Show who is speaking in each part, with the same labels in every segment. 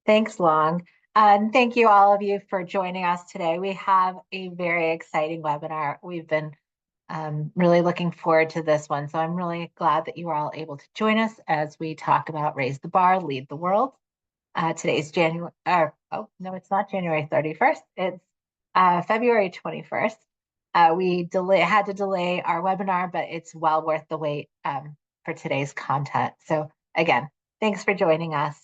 Speaker 1: Thanks, Long. And thank you all of you for joining us today. We have a very exciting webinar. We've been really looking forward to this one. So I'm really glad that you are all able to join us as we talk about Raise the Bar, Lead the World. Today's January, oh, no, it's not January 31st. It's February 21st. We had to delay our webinar, but it's well worth the wait for today's content. So again, thanks for joining us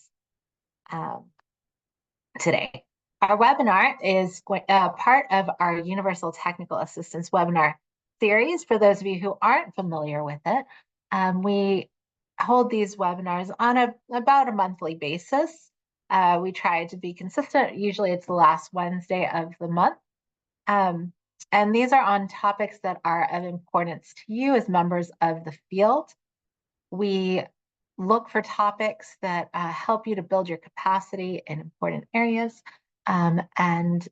Speaker 1: today. Our webinar is part of our Universal Technical Assistance webinar series. For those of you who aren't familiar with it, we hold these webinars on about a monthly basis. We try to be consistent. Usually it's the last Wednesday of the month. And these are on topics that are of importance to you as members of the field. We look for topics that help you to build your capacity in important areas. And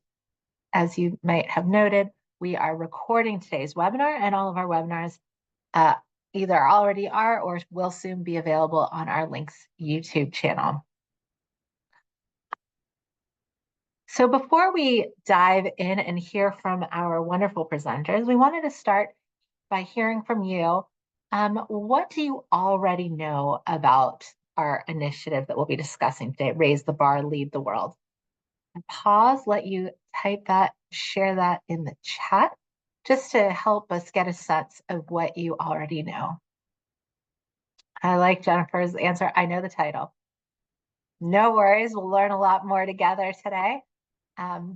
Speaker 1: as you might have noted, we are recording today's webinar, and all of our webinars either already are or will soon be available on our Links YouTube channel. So before we dive in and hear from our wonderful presenters, we wanted to start by hearing from you. What do you already know about our initiative that we'll be discussing today, Raise the Bar, Lead the World? And pause, let you type that, share that in the chat, just to help us get a sense of what you already know. I like Jennifer's answer. I know the title. No worries. We'll learn a lot more together today. Okay.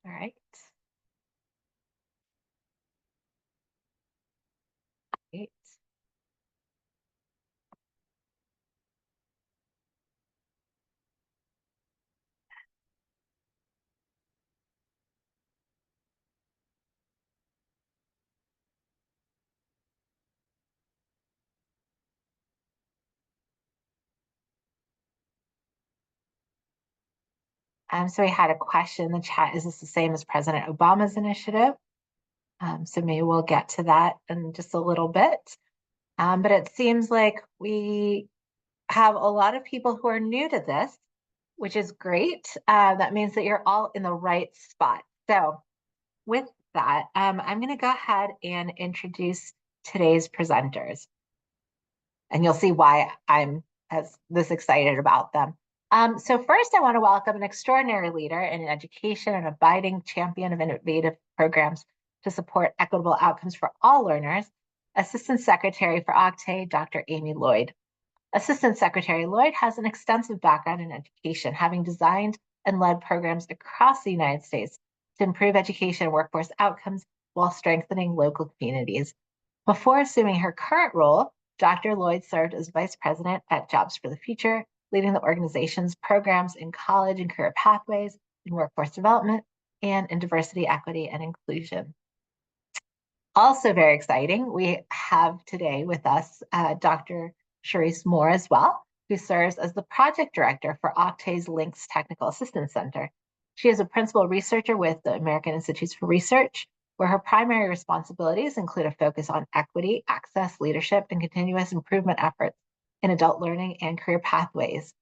Speaker 1: All right. Great. So we had a question in the chat. Is this the same as President Obama's initiative? So maybe we'll get to that in just a little bit. But it seems like we have a lot of people who are new to this, which is great. That means that you're all in the right spot. So with that, I'm going to go ahead and introduce today's presenters. And you'll see why I'm this excited about them. So first, I want to welcome an extraordinary leader in education and abiding champion of innovative programs to support equitable outcomes for all learners, Assistant Secretary for Octave, Dr. Amy Lloyd. Assistant Secretary Lloyd has an extensive background in education, having designed and led programs across the United States to improve education and workforce outcomes while strengthening local communities. Before assuming her current role, Dr. Lloyd served as Vice President at Jobs for the Future, leading the organization's programs in college and career pathways, in workforce development, and in diversity, equity, and inclusion. Also very exciting, we have today with us Dr. cmoore as well, who serves as the Project Director for Octave's Links Technical Assistance Center. She is a principal researcher with the American Institutes for Research, where her primary responsibilities include a focus on equity, access, leadership, and continuous improvement efforts in adult learning and career pathways.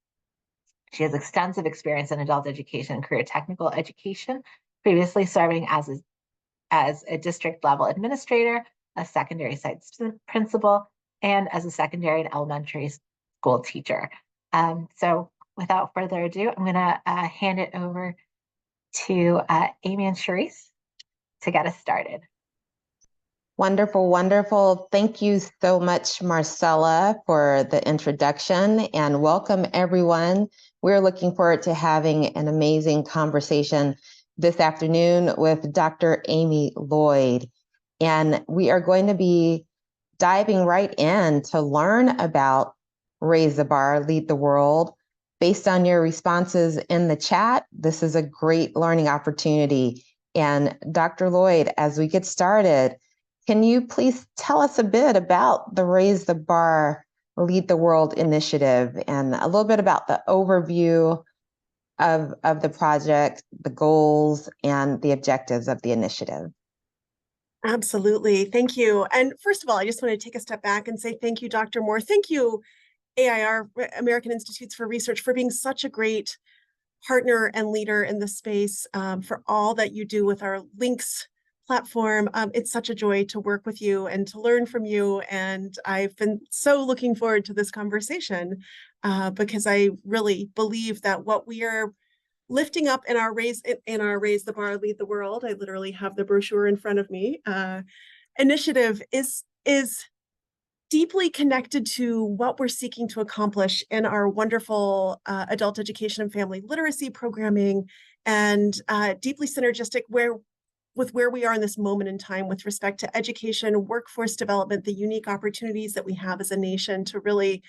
Speaker 1: She has extensive experience in adult education and career technical education, previously serving as a district level administrator, a secondary site principal, and as a secondary and elementary school teacher. So without further ado, I'm going to hand it over to Amy and Charisse to get us started.
Speaker 2: Wonderful, wonderful. Thank you so much, Marcella, for the introduction, and welcome everyone. We're looking forward to having an amazing conversation this afternoon with Dr. Amy Lloyd. And we are going to be diving right in to learn about Raise the Bar, Lead the World. Based on your responses in the chat, this is a great learning opportunity. And Dr. Lloyd, as we get started, can you please tell us a bit about the Raise the Bar, Lead the World initiative and a little bit about the overview of the project, the goals, and the objectives of the initiative?
Speaker 3: Absolutely. Thank you. And first of all, I just want to take a step back and say thank you, Dr. Moore. Thank you, AIR, American Institutes for Research, for being such a great partner and leader in the space, for all that you do with our links platform. It's such a joy to work with you and to learn from you. And I've been so looking forward to this conversation, because I really believe that what we are lifting up in our raise the bar, lead the world. I literally have the brochure in front of me. Initiative is deeply connected to what we're seeking to accomplish in our wonderful adult education and family literacy programming, and deeply synergistic with where we are in this moment in time with respect to education, workforce development, the unique opportunities that we have as a nation to really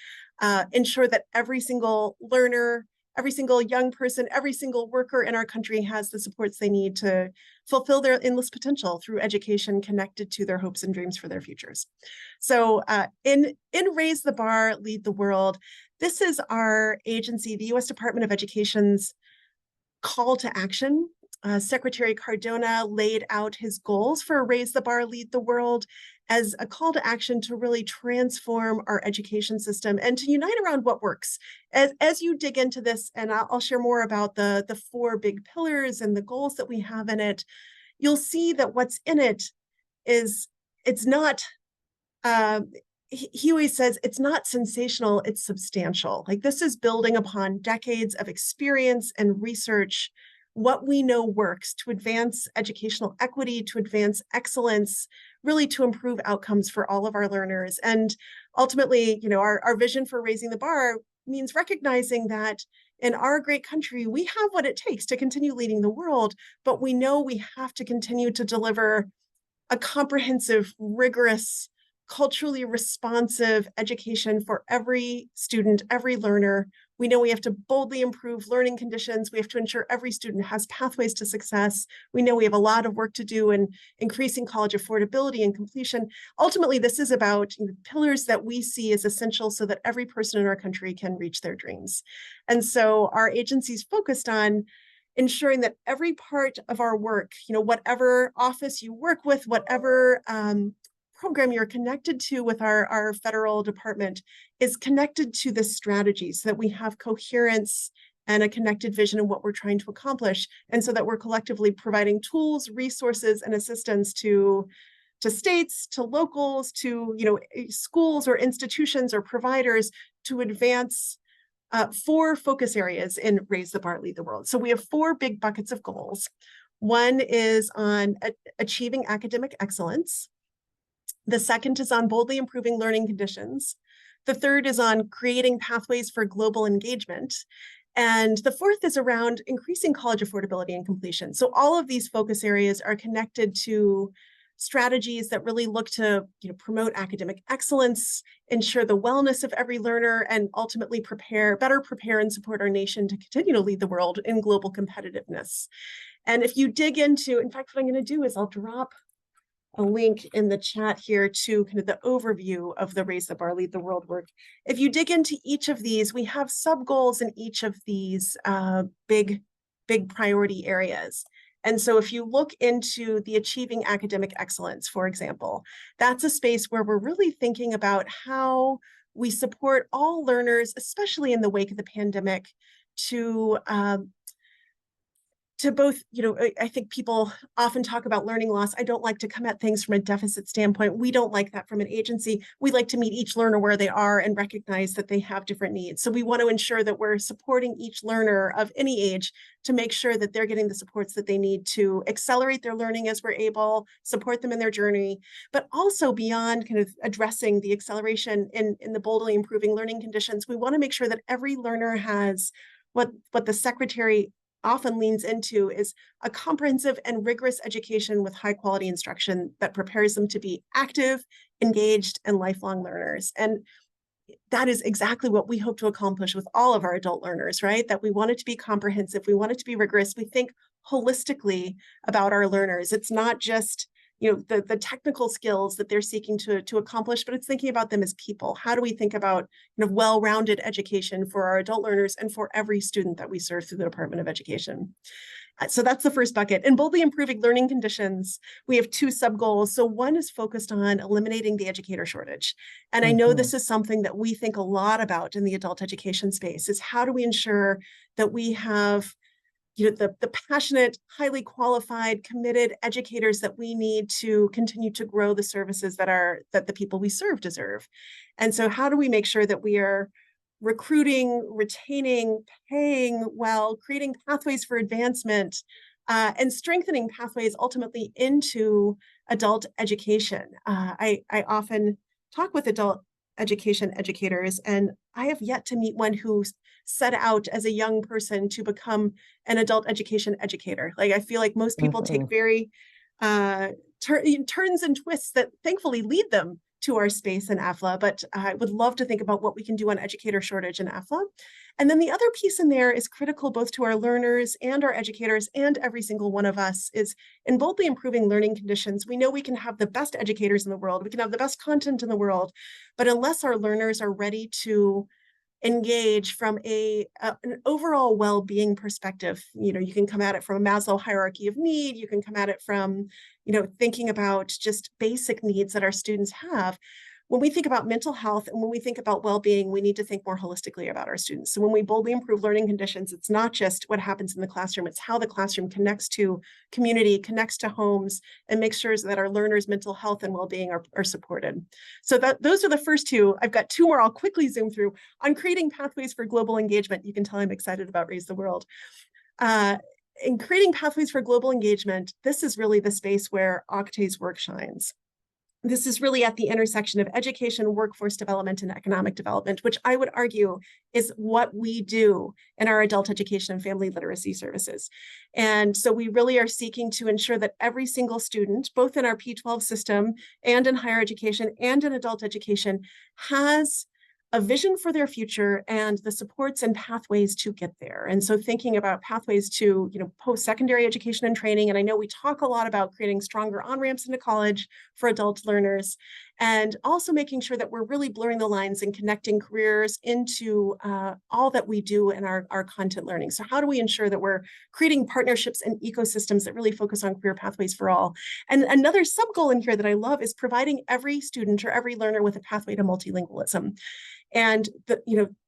Speaker 3: ensure that every single learner, every single young person, every single worker in our country has the supports they need to fulfill their endless potential through education connected to their hopes and dreams for their futures. So in Raise the Bar, Lead the World, this is our agency, the U.S. Department of Education's call to action. Secretary Cardona laid out his goals for Raise the Bar, Lead the World as a call to action to really transform our education system and to unite around what works. As you dig into this, and I'll share more about the four big pillars and the goals that we have in it, you'll see that what's in it is, it's not, he always says it's not sensational, it's substantial. Like, this is building upon decades of experience and research, what we know works to advance educational equity, to advance excellence, really to improve outcomes for all of our learners. And ultimately, our vision for raising the bar means recognizing that in our great country, we have what it takes to continue leading the world, but we know we have to continue to deliver a comprehensive, rigorous, culturally responsive education for every student, every learner. We know we have to boldly improve learning conditions. We have to ensure every student has pathways to success. We know we have a lot of work to do in increasing college affordability and completion. Ultimately, this is about pillars that we see as essential so that every person in our country can reach their dreams. And so our agency is focused on ensuring that every part of our work, whatever office you work with, whatever program you're connected to with our federal department, is connected to this strategy so that we have coherence and a connected vision of what we're trying to accomplish. And so that we're collectively providing tools, resources, and assistance to states, to locals, to schools or institutions or providers to advance four focus areas in Raise the Bar, Lead the World. So we have four big buckets of goals. One is on achieving academic excellence. The second is on boldly improving learning conditions. The third is on creating pathways for global engagement. And the fourth is around increasing college affordability and completion. So all of these focus areas are connected to strategies that really look to promote academic excellence, ensure the wellness of every learner, and ultimately better prepare and support our nation to continue to lead the world in global competitiveness. And if you dig into, in fact, what I'm going to do is I'll drop a link in the chat here to kind of the overview of the Raise the Bar, Lead the World work. If you dig into each of these, we have sub goals in each of these big priority areas. And so if you look into the achieving academic excellence, for example, that's a space where we're really thinking about how we support all learners, especially in the wake of the pandemic, to both, I think people often talk about learning loss. I don't like to come at things from a deficit standpoint. We don't like that from an agency. We like to meet each learner where they are and recognize that they have different needs. So we want to ensure that we're supporting each learner of any age to make sure that they're getting the supports that they need to accelerate their learning as we're able, support them in their journey, but also beyond kind of addressing the acceleration in the boldly improving learning conditions. We want to make sure that every learner has what the secretary often leans into is a comprehensive and rigorous education with high quality instruction that prepares them to be active, engaged, and lifelong learners. And that is exactly what we hope to accomplish with all of our adult learners, right? That we want it to be comprehensive, we want it to be rigorous, we think holistically about our learners. It's not just the technical skills that they're seeking to accomplish, but it's thinking about them as people. How do we think about well-rounded education for our adult learners and for every student that we serve through the Department of Education? So that's the first bucket. In boldly improving learning conditions, we have two sub-goals. So one is focused on eliminating the educator shortage. And I know this is something that we think a lot about in the adult education space, is how do we ensure that we have the passionate, highly qualified, committed educators that we need to continue to grow the services that the people we serve deserve. And so how do we make sure that we are recruiting, retaining, paying well, creating pathways for advancement, and strengthening pathways ultimately into adult education. I often talk with adult education educators, and I have yet to meet one who set out as a young person to become an adult education educator. Like, I feel like most people take very turns and twists that thankfully lead them to our space in AFLA, but I would love to think about what we can do on educator shortage in AFLA. And then the other piece in there is critical both to our learners and our educators and every single one of us, is in boldly improving learning conditions. We know we can have the best educators in the world, we can have the best content in the world, but unless our learners are ready to engage from an overall well-being perspective, you can come at it from a Maslow hierarchy of need, you can come at it from, thinking about just basic needs that our students have. When we think about mental health and when we think about well-being, we need to think more holistically about our students. So when we boldly improve learning conditions, it's not just what happens in the classroom, it's how the classroom connects to community, connects to homes, and makes sure that our learners' mental health and well-being are supported. So those are the first two. I've got two more I'll quickly zoom through. On creating pathways for global engagement, you can tell I'm excited about Raise the World. In creating pathways for global engagement, this is really the space where Octay's work shines. This is really at the intersection of education, workforce development, and economic development, which I would argue is what we do in our adult education and family literacy services. And so we really are seeking to ensure that every single student, both in our P-12 system and in higher education and in adult education, has a vision for their future and the supports and pathways to get there. And so thinking about pathways to, post-secondary education and training, and I know we talk a lot about creating stronger on-ramps into college for adult learners, and also making sure that we're really blurring the lines and connecting careers into all that we do in our content learning. So how do we ensure that we're creating partnerships and ecosystems that really focus on career pathways for all? And another sub-goal in here that I love is providing every student or every learner with a pathway to multilingualism. And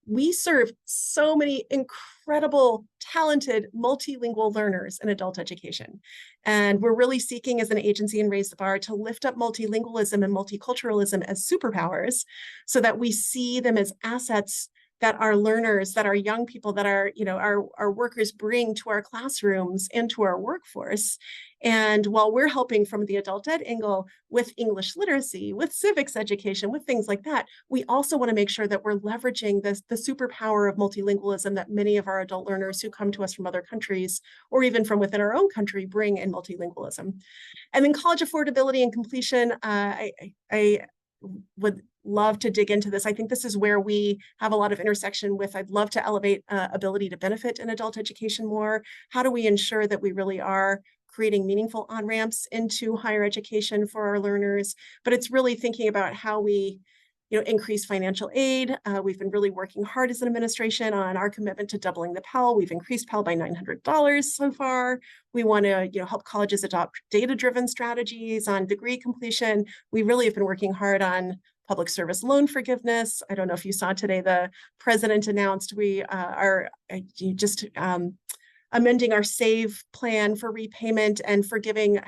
Speaker 3: we serve so many incredible, talented, multilingual learners in adult education. And we're really seeking as an agency in Raise the Bar to lift up multilingualism and multiculturalism as superpowers so that we see them as assets that our learners, that our young people, that our workers bring to our classrooms and to our workforce. And while we're helping from the adult ed angle with English literacy, with civics education, with things like that, we also want to make sure that we're leveraging the superpower of multilingualism that many of our adult learners who come to us from other countries or even from within our own country bring in multilingualism. And then college affordability and completion, I would love to dig into this. I think this is where we have a lot of intersection with, I'd love to elevate ability to benefit in adult education more. How do we ensure that we really are creating meaningful on-ramps into higher education for our learners? But it's really thinking about how we increase financial aid. We've been really working hard as an administration on our commitment to doubling the Pell. We've increased Pell by $900 so far. We want to help colleges adopt data-driven strategies on degree completion. We really have been working hard on public service loan forgiveness. I don't know if you saw today, the president announced we are just amending our SAVE plan for repayment and forgiving,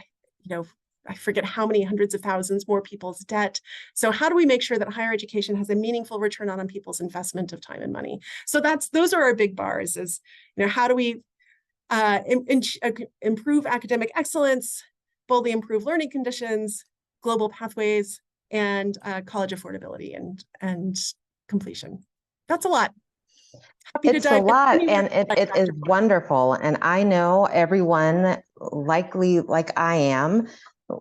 Speaker 3: I forget how many hundreds of thousands more people's debt. So how do we make sure that higher education has a meaningful return on people's investment of time and money? So those are our big bars, is, how do we improve academic excellence, boldly improve learning conditions, global pathways, and college affordability and completion. That's a lot.
Speaker 2: It's a lot, and it is wonderful. And I know everyone, likely like I am,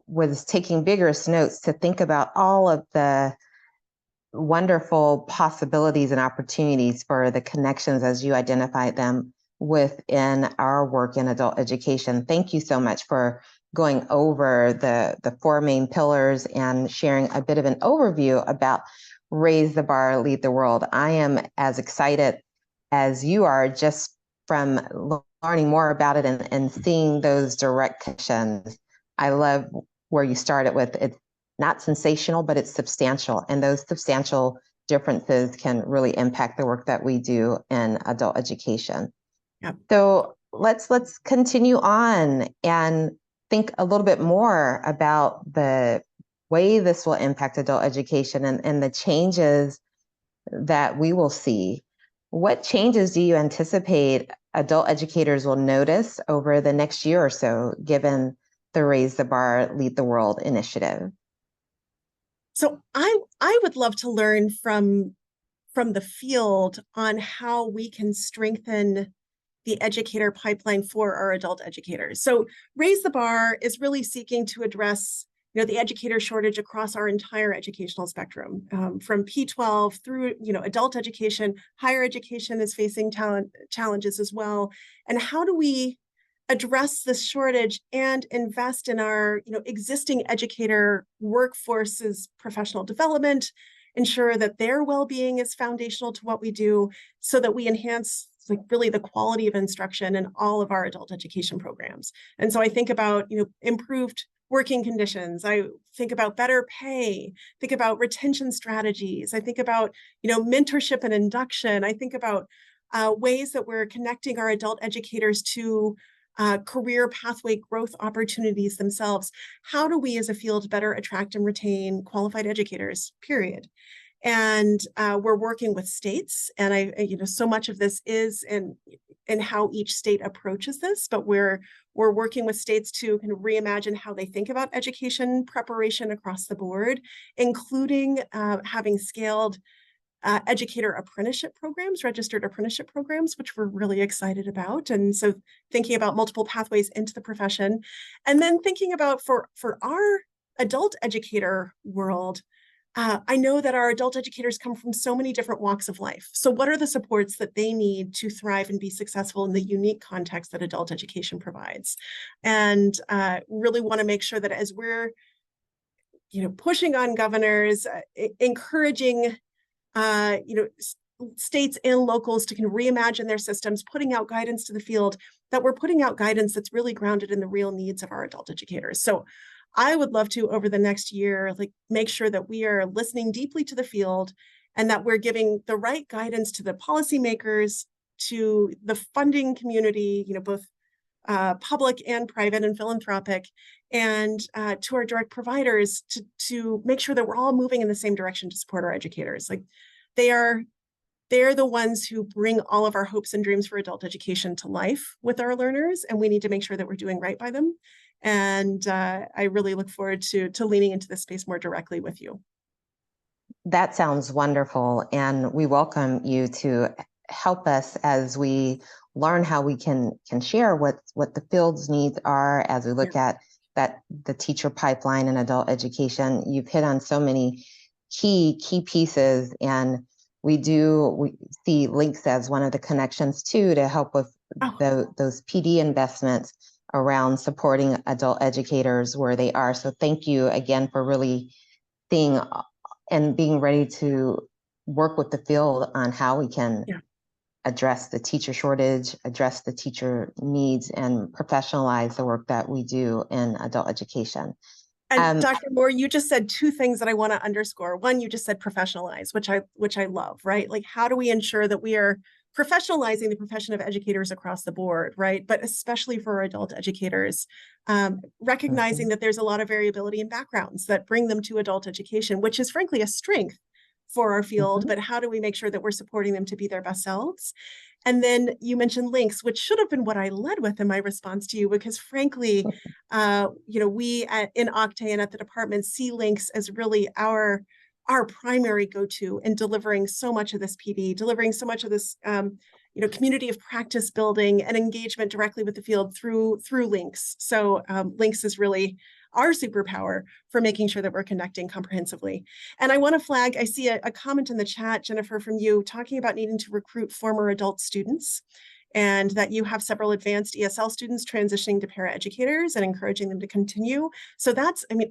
Speaker 2: was taking vigorous notes to think about all of the wonderful possibilities and opportunities for the connections as you identified them within our work in adult education. Thank you so much for going over the four main pillars and sharing a bit of an overview about Raise the Bar, Lead the World. I am as excited as you are just from learning more about it and seeing those direct connections. I love where you started with it's not sensational, but it's substantial. And those substantial differences can really impact the work that we do in adult education.
Speaker 3: Yep.
Speaker 2: So let's continue on and think a little bit more about the way this will impact adult education and the changes that we will see. What changes do you anticipate adult educators will notice over the next year or so, given the Raise the Bar, Lead the World initiative?
Speaker 3: So I would love to learn from the field on how we can strengthen the educator pipeline for our adult educators. So Raise the Bar is really seeking to address the educator shortage across our entire educational spectrum, from P-12 through adult education. Higher education is facing challenges as well. And how do we address this shortage and invest in our existing educator workforce's professional development, ensure that their well-being is foundational to what we do, so that we enhance really the quality of instruction in all of our adult education programs. And so I think about improved working conditions. I think about better pay, think about retention strategies. I think about mentorship and induction. I think about ways that we're connecting our adult educators to career pathway growth opportunities themselves. How do we as a field better attract and retain qualified educators, period? And we're working with states, and so much of this is in how each state approaches this, but we're working with states to kind of reimagine how they think about education preparation across the board, including having scaled educator apprenticeship programs, registered apprenticeship programs, which we're really excited about. And so thinking about multiple pathways into the profession, and then thinking about for our adult educator world, I know that our adult educators come from so many different walks of life. So what are the supports that they need to thrive and be successful in the unique context that adult education provides? And really want to make sure that as we're pushing on governors, encouraging states and locals to kind of reimagine their systems, putting out guidance to the field, that we're putting out guidance that's really grounded in the real needs of our adult educators. So I would love to, over the next year, make sure that we are listening deeply to the field and that we're giving the right guidance to the policymakers, to the funding community, both public and private and philanthropic, and to our direct providers to make sure that we're all moving in the same direction to support our educators. They're the ones who bring all of our hopes and dreams for adult education to life with our learners, and we need to make sure that we're doing right by them. And I really look forward to leaning into this space more directly with you.
Speaker 2: That sounds wonderful, and we welcome you to help us as we learn how we can share what the field's needs are as we look at the teacher pipeline in adult education. You've hit on so many key pieces, and we see links as one of the connections too to help with those PD investments around supporting adult educators where they are. So thank you again for really seeing and being ready to work with the field on how we can address the teacher shortage, address the teacher needs, and professionalize the work that we do in adult education.
Speaker 3: And Dr. Moore, you just said two things that I want to underscore. One, you just said professionalize, which I love, right? How do we ensure that we are professionalizing the profession of educators across the board, right? But especially for our adult educators, recognizing that there's a lot of variability in backgrounds that bring them to adult education, which is frankly a strength for our field, but how do we make sure that we're supporting them to be their best selves? And then you mentioned links, which should have been what I led with in my response to you, because frankly, we in Octane and at the department see links as really our primary go-to in delivering so much of this PD, delivering so much of this community of practice building and engagement directly with the field through links. So links is really our superpower for making sure that we're connecting comprehensively. And I want to flag, I see a comment in the chat, Jennifer, from you talking about needing to recruit former adult students, and that you have several advanced ESL students transitioning to paraeducators and encouraging them to continue. So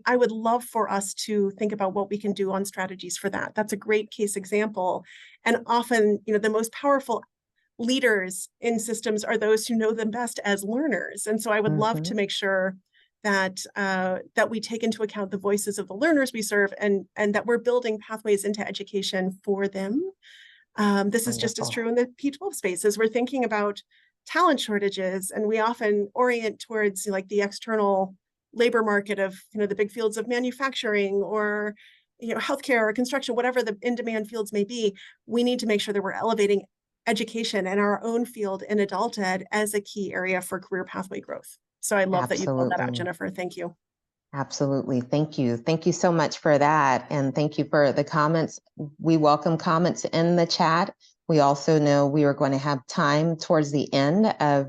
Speaker 3: I would love for us to think about what we can do on strategies for that. That's a great case example. And often, the most powerful leaders in systems are those who know them best as learners. And so I would love to make sure that that we take into account the voices of the learners we serve, and that we're building pathways into education for them. This is just as true in the P-12 space as we're thinking about talent shortages, and we often orient towards like the external labor market of the big fields of manufacturing or healthcare or construction, whatever the in-demand fields may be. We need to make sure that we're elevating education and our own field in adult ed as a key area for career pathway growth. So I love that you called that out, Jennifer. Thank you.
Speaker 2: Absolutely. Thank you. Thank you so much for that. And thank you for the comments. We welcome comments in the chat. We also know we are going to have time towards the end of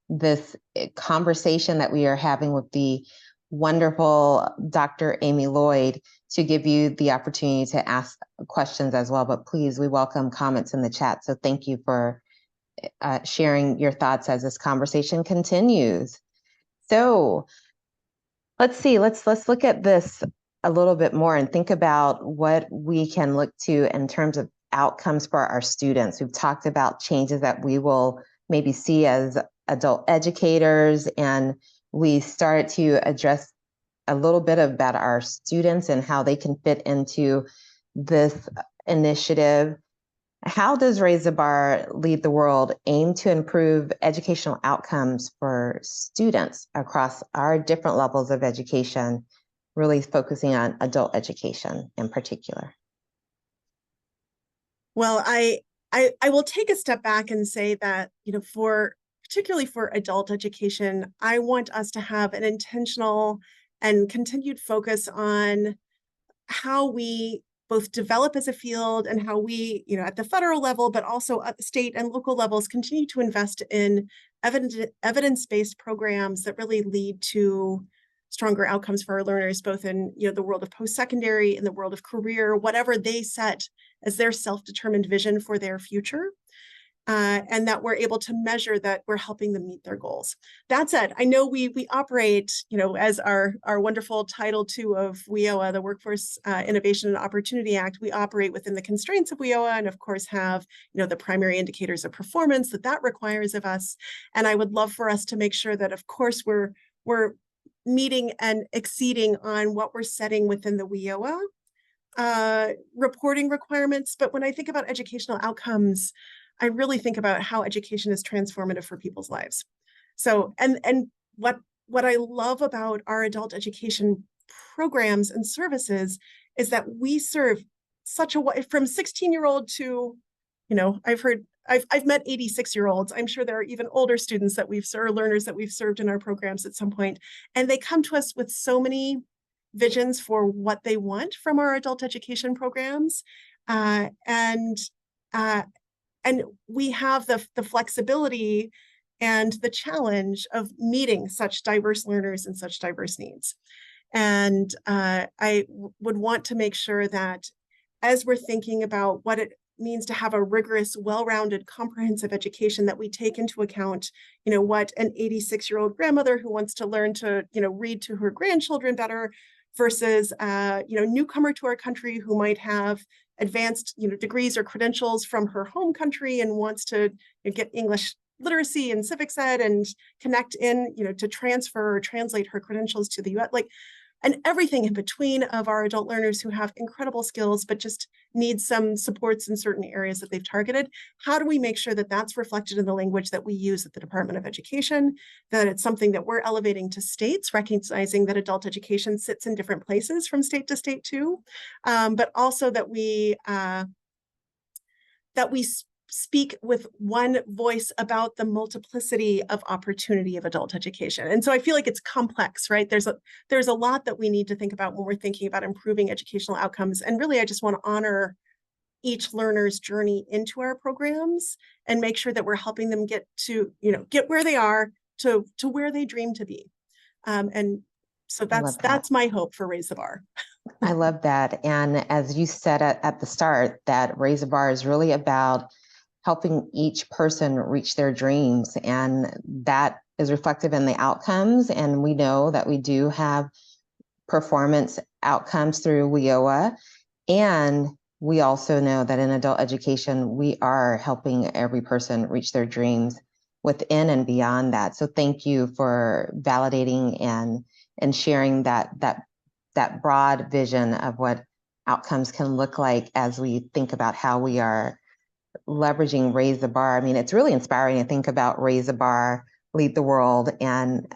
Speaker 2: this conversation that we are having with the wonderful Dr. Amy Lloyd to give you the opportunity to ask questions as well. But please, we welcome comments in the chat. So thank you for sharing your thoughts as this conversation continues. So let's see, let's look at this a little bit more and think about what we can look to in terms of outcomes for our students. We've talked about changes that we will maybe see as adult educators, and we started to address a little bit about our students and how they can fit into this initiative. How does Raise the Bar Lead the World aim to improve educational outcomes for students across our different levels of education, really focusing on adult education in particular?
Speaker 3: Well, I will take a step back and say that, particularly for adult education, I want us to have an intentional and continued focus on how we both develop as a field and how we, at the federal level, but also at the state and local levels, continue to invest in evidence-based programs that really lead to stronger outcomes for our learners, both in the world of post-secondary, in the world of career, whatever they set as their self-determined vision for their future. And that we're able to measure that we're helping them meet their goals. That said, I know we operate, as our wonderful Title II of WIOA, the Workforce Innovation and Opportunity Act, we operate within the constraints of WIOA, and of course have, the primary indicators of performance that requires of us. And I would love for us to make sure that, of course, we're meeting and exceeding on what we're setting within the WIOA reporting requirements. But when I think about educational outcomes, I really think about how education is transformative for people's lives. So, and what I love about our adult education programs and services is that we serve such a from 16-year-old to, I've met 86-year-olds. I'm sure there are even older students that we've served, learners that we've served in our programs at some point, and they come to us with so many visions for what they want from our adult education programs, and we have the flexibility and the challenge of meeting such diverse learners and such diverse needs. And I would want to make sure that as we're thinking about what it means to have a rigorous, well-rounded, comprehensive education, that we take into account, what an 86-year-old grandmother who wants to learn to, read to her grandchildren better versus, newcomer to our country who might have advanced, degrees or credentials from her home country and wants to get English literacy and civics ed and connect in, to transfer or translate her credentials to the US, and everything in between of our adult learners who have incredible skills, but just need some supports in certain areas that they've targeted. How do we make sure that that's reflected in the language that we use at the Department of Education, that it's something that we're elevating to states, recognizing that adult education sits in different places from state to state too, but also that we speak with one voice about the multiplicity of opportunity of adult education. And so I feel like it's complex, right? There's a lot that we need to think about when we're thinking about improving educational outcomes. And really, I just want to honor each learner's journey into our programs and make sure that we're helping them get where they are to where they dream to be. And so that's my hope for Raise the Bar.
Speaker 2: I love that. And as you said at the start, that Raise the Bar is really about helping each person reach their dreams, and that is reflective in the outcomes. And we know that we do have performance outcomes through WIOA, and we also know that in adult education, we are helping every person reach their dreams within and beyond that. So thank you for validating and sharing that broad vision of what outcomes can look like as we think about how we are leveraging Raise the Bar. I mean, it's really inspiring to think about Raise the Bar, Lead the World, and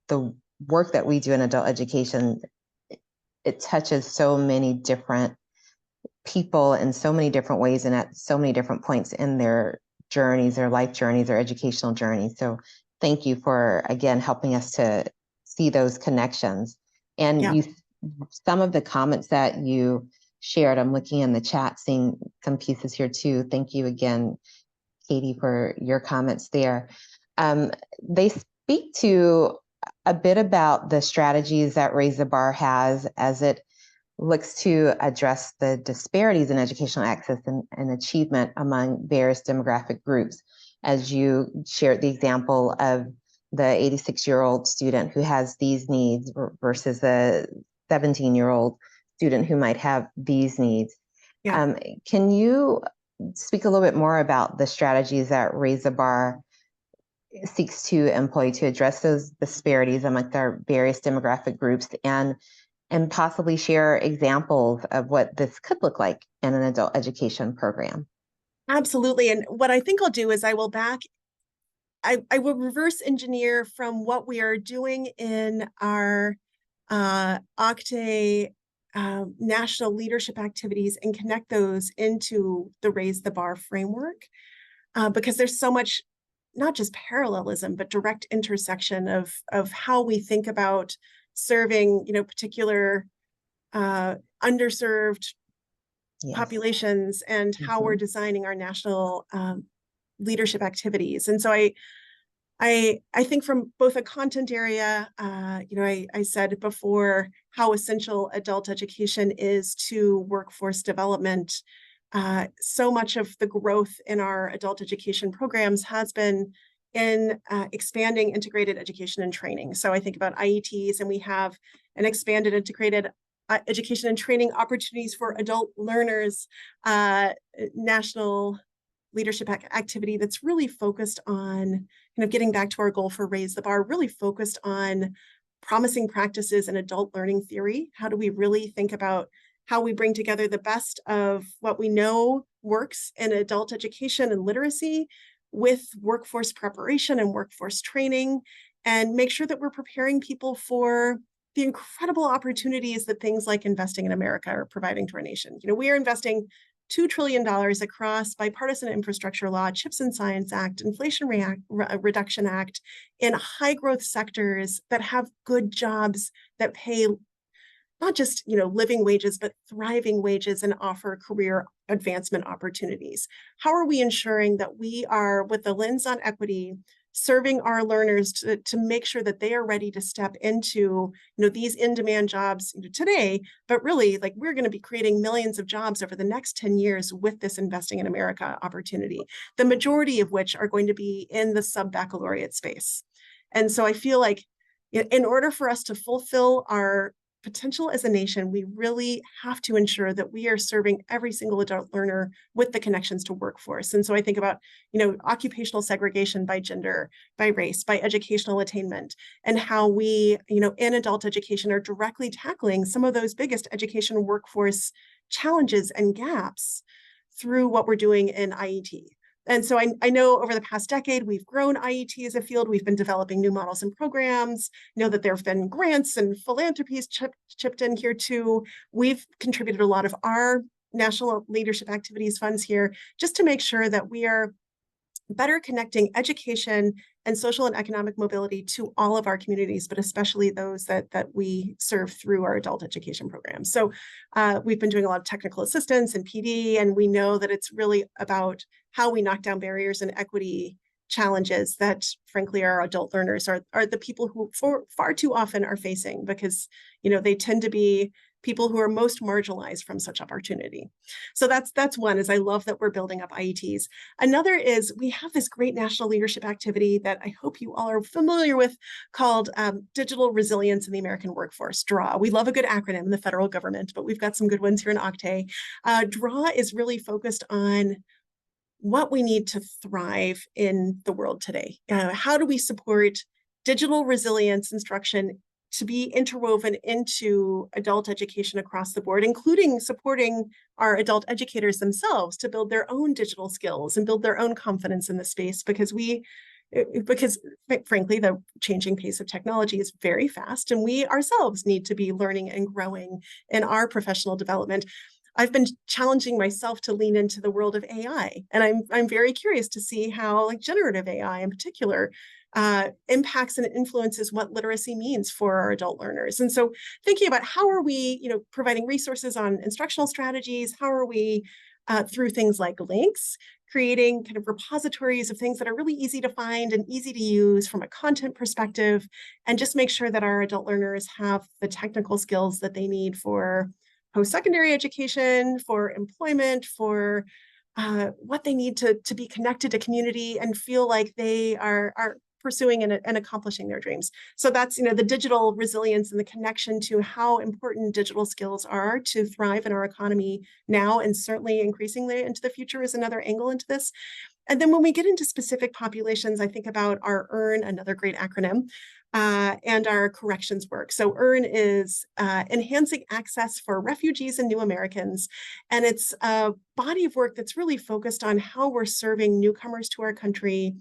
Speaker 2: the work that we do in adult education. It touches so many different people in so many different ways and at so many different points in their journeys, their life journeys, their educational journeys. So thank you for, again, helping us to see those connections. And
Speaker 3: Yeah.
Speaker 2: some of the comments that you shared, I'm looking in the chat, seeing some pieces here too. Thank you again, Katie, for your comments there. They speak to a bit about the strategies that Raise the Bar has as it looks to address the disparities in educational access and achievement among various demographic groups. As you shared the example of the 86-year-old student who has these needs versus a 17-year-old student who might have these needs.
Speaker 3: Yeah.
Speaker 2: Can you speak a little bit more about the strategies that Raise the Bar seeks to employ to address those disparities among our various demographic groups, and possibly share examples of what this could look like in an adult education program?
Speaker 3: Absolutely. And what I think I'll do is I will reverse engineer from what we are doing in our OCTAE national leadership activities and connect those into the Raise the Bar framework, because there's so much, not just parallelism, but direct intersection of how we think about serving, particular underserved populations and how we're designing our national leadership activities. And so I think from both a content area, I said before how essential adult education is to workforce development. So much of the growth in our adult education programs has been in expanding integrated education and training. So I think about IETs, and we have an expanded integrated education and training opportunities for adult learners, national leadership activity that's really focused on kind of getting back to our goal for Raise the Bar, really focused on promising practices in adult learning theory. How do we really think about how we bring together the best of what we know works in adult education and literacy with workforce preparation and workforce training, and make sure that we're preparing people for the incredible opportunities that things like investing in America are providing to our nation. We are investing $2 trillion across bipartisan infrastructure law, CHIPS and Science Act, Inflation Reduction Act, in high growth sectors that have good jobs that pay not just living wages, but thriving wages and offer career advancement opportunities. How are we ensuring that we are, with the lens on equity, serving our learners to make sure that they are ready to step into these in-demand jobs today, but really we're going to be creating millions of jobs over the next 10 years with this Investing in America opportunity, the majority of which are going to be in the sub-baccalaureate space. And so I feel like in order for us to fulfill our potential as a nation, we really have to ensure that we are serving every single adult learner with the connections to workforce. And so I think about, occupational segregation by gender, by race, by educational attainment, and how we, in adult education are directly tackling some of those biggest education workforce challenges and gaps through what we're doing in IET. And so I know over the past decade, we've grown IET as a field. We've been developing new models and programs. Know that there have been grants and philanthropies chipped in here too. We've contributed a lot of our national leadership activities funds here just to make sure that we are better connecting education and social and economic mobility to all of our communities, but especially those that we serve through our adult education programs. So we've been doing a lot of technical assistance and PD, and we know that it's really about how we knock down barriers and equity challenges that, frankly, our adult learners are the people who far too often are facing, because they tend to be people who are most marginalized from such opportunity. So that's one, is I love that we're building up IETs. Another is we have this great national leadership activity that I hope you all are familiar with called Digital Resilience in the American Workforce, DRAW. We love a good acronym in the federal government, but we've got some good ones here in Octay. DRAW is really focused on what we need to thrive in the world today. How do we support digital resilience instruction to be interwoven into adult education across the board, including supporting our adult educators themselves to build their own digital skills and build their own confidence in the space, because frankly, the changing pace of technology is very fast, and we ourselves need to be learning and growing in our professional development. I've been challenging myself to lean into the world of AI, and I'm very curious to see how, like, generative AI in particular impacts and influences what literacy means for our adult learners. And so thinking about how are we, providing resources on instructional strategies, how are we through things like links, creating kind of repositories of things that are really easy to find and easy to use from a content perspective, and just make sure that our adult learners have the technical skills that they need for post-secondary education, for employment, for what they need to be connected to community and feel like they are pursuing and accomplishing their dreams. So that's, the digital resilience and the connection to how important digital skills are to thrive in our economy now, and certainly increasingly into the future, is another angle into this. And then when we get into specific populations, I think about our EARN, another great acronym, and our corrections work. So EARN is enhancing access for refugees and new Americans. And it's a body of work that's really focused on how we're serving newcomers to our country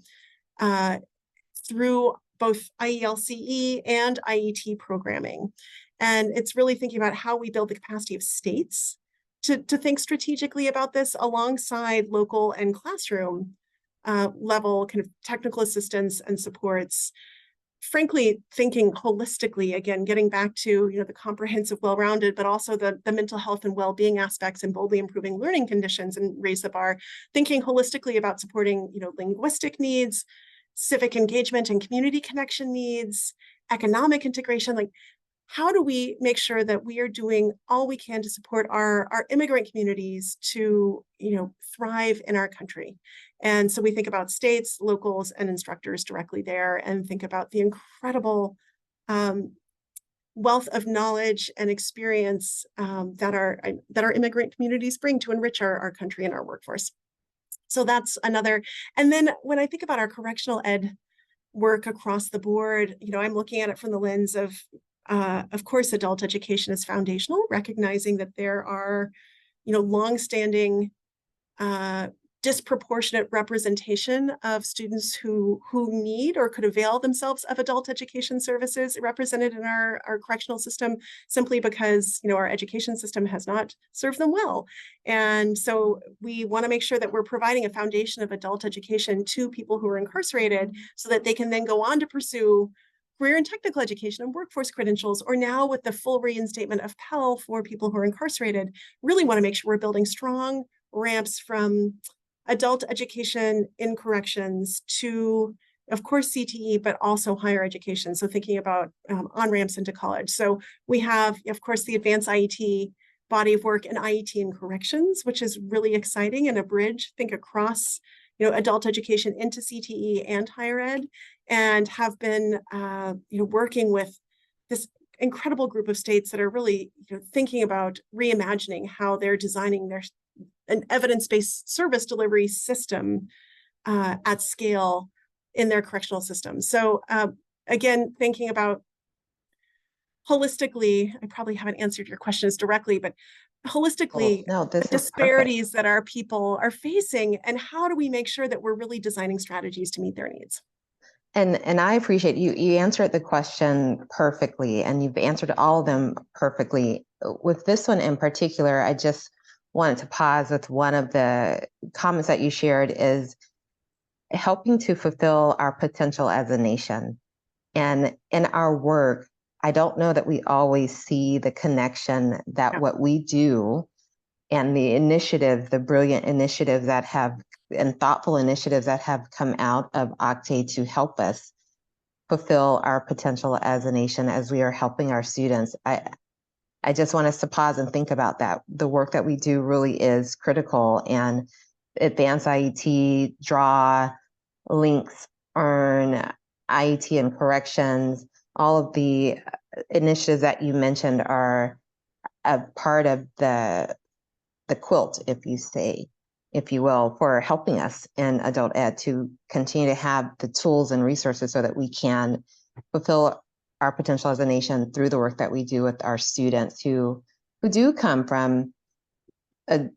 Speaker 3: through both IELCE and IET programming. And it's really thinking about how we build the capacity of states to think strategically about this alongside local and classroom level kind of technical assistance and supports. Frankly, thinking holistically, again, getting back to the comprehensive, well-rounded, but also the mental health and well-being aspects, and boldly improving learning conditions and raise the bar, thinking holistically about supporting linguistic needs, civic engagement and community connection needs, economic integration. Like, how do we make sure that we are doing all we can to support our immigrant communities to thrive in our country? And so we think about states, locals, and instructors directly there, and think about the incredible wealth of knowledge and experience that our immigrant communities bring to enrich our country and our workforce. So that's another. And then when I think about our correctional ed work across the board, I'm looking at it from the lens of course, adult education is foundational, recognizing that there are, longstanding disproportionate representation of students who need or could avail themselves of adult education services represented in our correctional system, simply because our education system has not served them well. And so we want to make sure that we're providing a foundation of adult education to people who are incarcerated, so that they can then go on to pursue career and technical education and workforce credentials, or now with the full reinstatement of Pell for people who are incarcerated. Really want to make sure we're building strong ramps from adult education in corrections to, of course, CTE, but also higher education. So thinking about on-ramps into college. So we have, of course, the advanced IET body of work and IET in corrections, which is really exciting, and a bridge, think, across adult education into CTE and higher ed, and have been working with this incredible group of states that are really thinking about reimagining how they're designing an evidence-based service delivery system at scale in their correctional system. So again, thinking about holistically, I probably haven't answered your questions directly, but holistically, the disparities that our people are facing, and how do we make sure that we're really designing strategies to meet their needs?
Speaker 2: And I appreciate you answered the question perfectly, and you've answered all of them perfectly. With this one in particular, I just wanted to pause with one of the comments that you shared, is helping to fulfill our potential as a nation. And in our work, I don't know that we always see the connection that what we do and the initiative, the brilliant initiatives that have, and thoughtful initiatives that have come out of Octay to help us fulfill our potential as a nation, as we are helping our students. I just want us to pause and think about that. The work that we do really is critical, and advanced IET, draw, links, earn, IET and corrections, all of the initiatives that you mentioned are a part of the quilt, if you will, for helping us in adult ed to continue to have the tools and resources so that we can fulfill our potential as a nation through the work that we do with our students who do come from a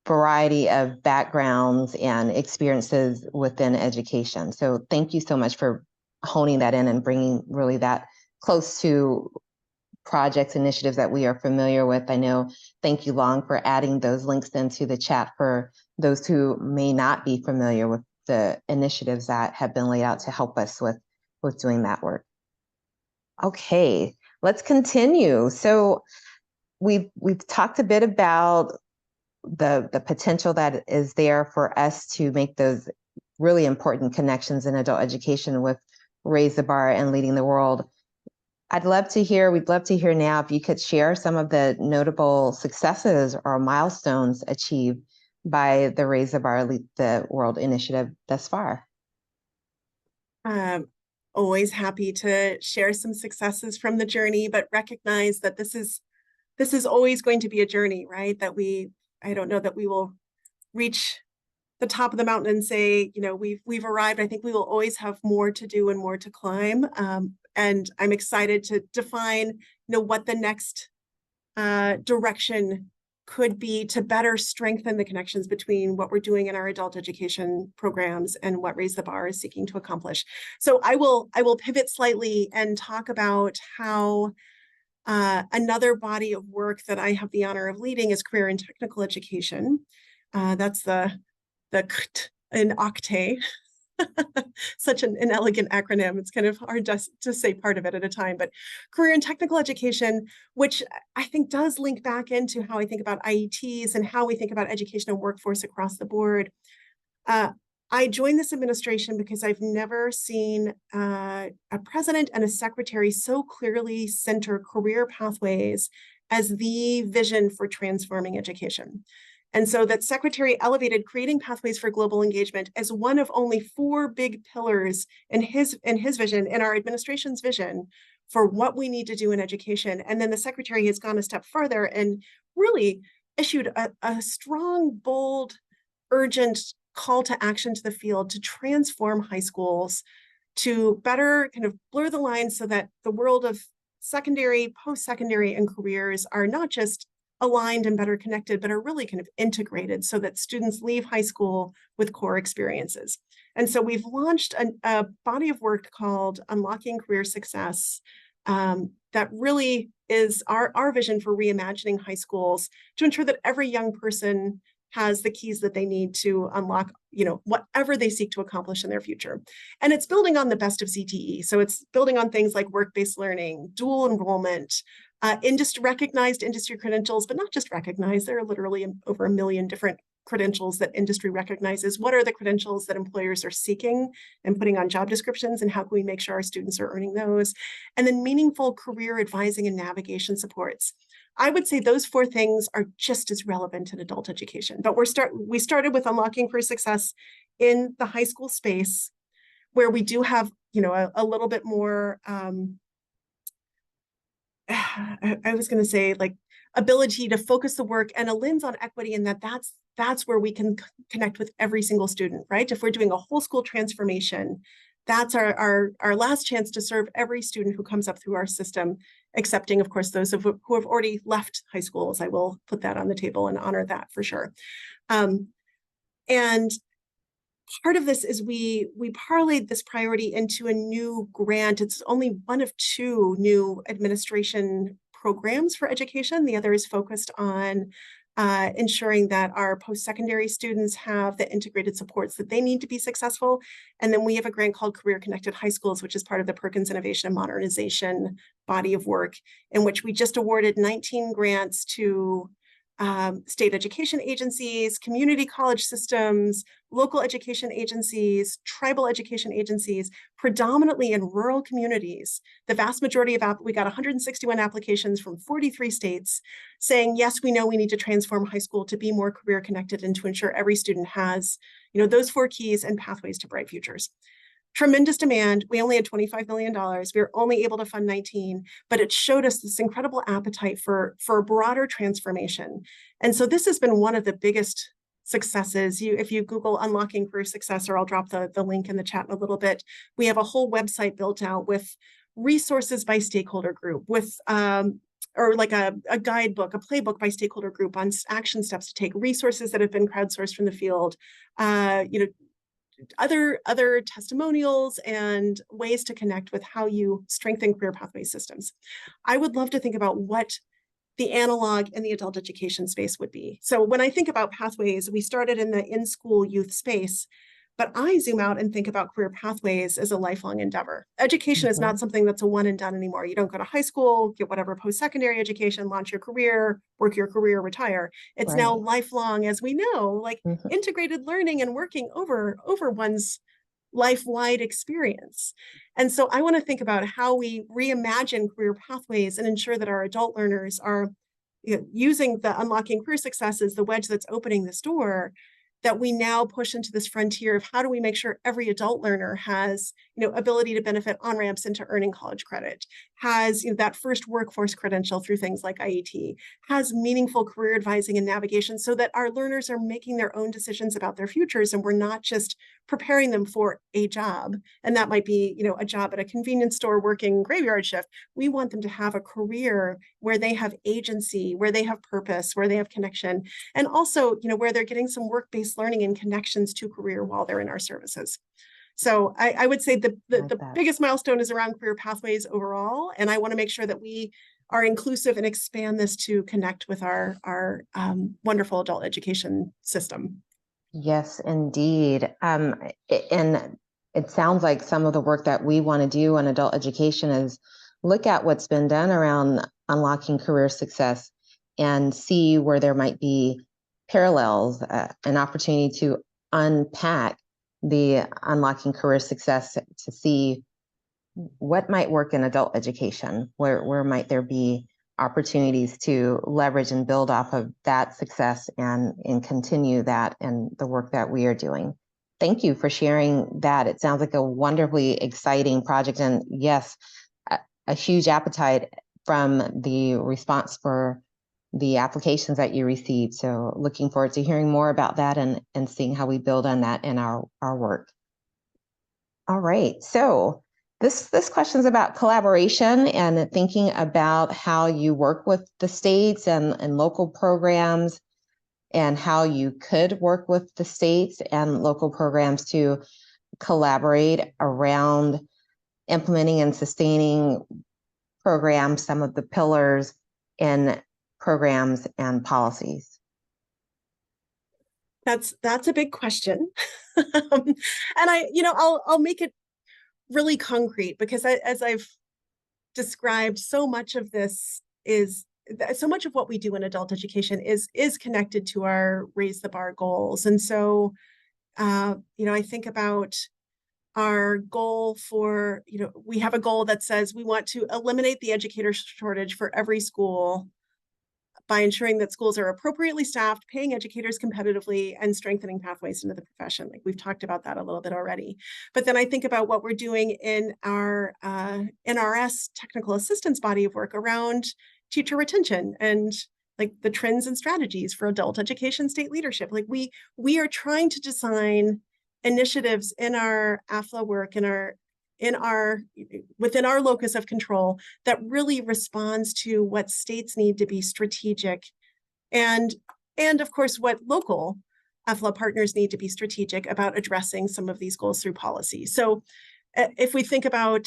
Speaker 2: variety of backgrounds and experiences within education. So thank you so much for honing that in and bringing really that close to projects, initiatives that we are familiar with. I know, thank you, Long, for adding those links into the chat for those who may not be familiar with the initiatives that have been laid out to help us with doing that work. Okay, let's continue. So we've talked a bit about the potential that is there for us to make those really important connections in adult education with Raise the Bar and Leading the World. We'd love to hear now if you could share some of the notable successes or milestones achieved by the Raise the Bar Lead the World initiative thus far.
Speaker 3: Always happy to share some successes from the journey, but recognize that this is always going to be a journey, right? I don't know that we will reach the top of the mountain and say, we've arrived. I think we will always have more to do and more to climb. And I'm excited to define, what the next direction could be to better strengthen the connections between what we're doing in our adult education programs and what Raise the Bar is seeking to accomplish. So I will pivot slightly and talk about how another body of work that I have the honor of leading is career and technical education. That's the in OCTAE. Such an inelegant acronym. It's kind of hard to say part of it at a time, but career and technical education, which I think does link back into how I think about IETs and how we think about education and workforce across the board. I joined this administration because I've never seen a president and a secretary so clearly center career pathways as the vision for transforming education. And so that secretary elevated creating pathways for global engagement as one of only 4 big pillars in his vision, in our administration's vision for what we need to do in education. And then the secretary has gone a step further and really issued a strong, bold, urgent call to action to the field to transform high schools, to better kind of blur the lines so that the world of secondary, post-secondary, and careers are not just aligned and better connected, but are really kind of integrated so that students leave high school with core experiences. And so we've launched a body of work called Unlocking Career Success that really is our vision for reimagining high schools to ensure that every young person has the keys that they need to unlock, whatever they seek to accomplish in their future. And it's building on the best of CTE. So it's building on things like work-based learning, dual enrollment, recognized industry credentials, but not just recognized. There are literally over 1 million different credentials that industry recognizes. What are the credentials that employers are seeking and putting on job descriptions, and how can we make sure our students are earning those? And then meaningful career advising and navigation supports. I would say those 4 things are just as relevant in adult education. But we started with Unlocking Career Success in the high school space, where we do have, a little bit more, I was going to say, like, ability to focus the work and a lens on equity, and that's where we can connect with every single student, right? If we're doing a whole school transformation, that's our last chance to serve every student who comes up through our system, excepting, of course, those who have already left high schools. I will put that on the table and honor that for sure. And part of this is we parlayed this priority into a new grant. It's only one of 2 new administration programs for education. The other is focused on ensuring that our post-secondary students have the integrated supports that they need to be successful. And then we have a grant called Career Connected High Schools, which is part of the Perkins Innovation and Modernization body of work, in which we just awarded 19 grants to state education agencies, community college systems, local education agencies, tribal education agencies, predominantly in rural communities. The vast majority of we got 161 applications from 43 states saying, yes, we know we need to transform high school to be more career connected and to ensure every student has, those 4 keys and pathways to bright futures. Tremendous demand. We only had $25 million. We were only able to fund 19, but it showed us this incredible appetite for a broader transformation. And so this has been one of the biggest successes. If you Google Unlocking Career Success, or I'll drop the link in the chat in a little bit, we have a whole website built out with resources by stakeholder group, with or like a guidebook, a playbook by stakeholder group on action steps to take, resources that have been crowdsourced from the field, other testimonials and ways to connect with how you strengthen career pathway systems. I would love to think about what the analog in the adult education space would be. So when I think about pathways, we started in the in-school youth space, but I zoom out and think about career pathways as a lifelong endeavor. Education is not something that's a one and done anymore. You don't go to high school, get whatever post-secondary education, launch your career, work your career, retire. It's now lifelong, as we know, like integrated learning and working over one's life-wide experience. And so I want to think about how we reimagine career pathways and ensure that our adult learners are using the Unlocking Career Success as the wedge that's opening this door, that we now push into this frontier of how do we make sure every adult learner has, ability to benefit on-ramps into earning college credit, has that first workforce credential through things like IET, has meaningful career advising and navigation, so that our learners are making their own decisions about their futures, and we're not just preparing them for a job. And that might be, a job at a convenience store working graveyard shift. We want them to have a career where they have agency, where they have purpose, where they have connection, and also, where they're getting some work-based learning and connections to career while they're in our services. So I would say the biggest milestone is around career pathways overall. And I want to make sure that we are inclusive and expand this to connect with our wonderful adult education system.
Speaker 2: Yes, indeed. And it sounds like some of the work that we want to do in adult education is look at what's been done around unlocking career success and see where there might be parallels, an opportunity to unpack the unlocking career success to see what might work in adult education, where might there be opportunities to leverage and build off of that success and continue that and the work that we are doing. Thank you for sharing that. It sounds like a wonderfully exciting project, and yes, a huge appetite from the response for the applications that you received. So looking forward to hearing more about that and seeing how we build on that in our work. All right, so this question is about collaboration and thinking about how you work with the states and local programs, and how you could work with the states and local programs to collaborate around implementing and sustaining programs, some of the pillars in programs and policies.
Speaker 3: That's a big question. And I'll make it really concrete, because as I've described, so much of what we do in adult education is connected to our Raise the Bar goals. And so, I think about our goal for, we have a goal that says we want to eliminate the educator shortage for every school by ensuring that schools are appropriately staffed, paying educators competitively, and strengthening pathways into the profession. Like we've talked about that a little bit already. But then I think about what we're doing in our NRS technical assistance body of work around teacher retention and like the trends and strategies for adult education state leadership. Like we are trying to design initiatives in our AFLA work, within our locus of control, that really responds to what states need to be strategic, and of course what local AFLA partners need to be strategic about addressing some of these goals through policy. So if we think about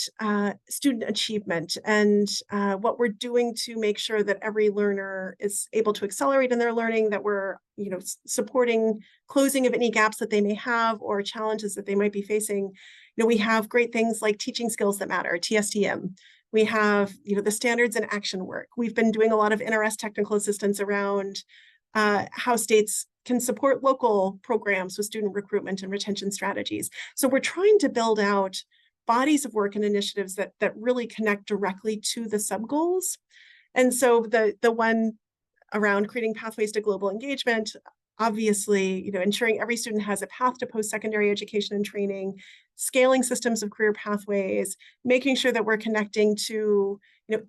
Speaker 3: student achievement and what we're doing to make sure that every learner is able to accelerate in their learning, that we're supporting closing of any gaps that they may have or challenges that they might be facing, we have great things like Teaching Skills That Matter, TSTM. We have the standards and action work. We've been doing a lot of NRS technical assistance around how states can support local programs with student recruitment and retention strategies. So we're trying to build out bodies of work and initiatives that really connect directly to the sub-goals. And so the one around creating pathways to global engagement, obviously, ensuring every student has a path to post-secondary education and training, scaling systems of career pathways, making sure that we're connecting to,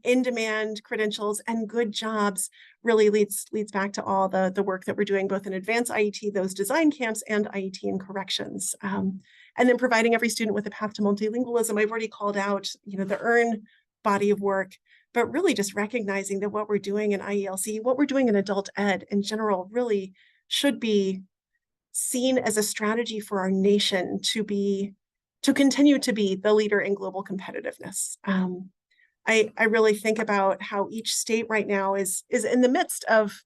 Speaker 3: in-demand credentials and good jobs really leads back to all the work that we're doing both in advanced IET, those design camps, and IET and corrections. And then providing every student with a path to multilingualism. I've already called out, the EARN body of work, but really just recognizing that what we're doing in IELC, what we're doing in adult ed in general, really should be seen as a strategy for our nation to continue to be the leader in global competitiveness. I really think about how each state right now is in the midst of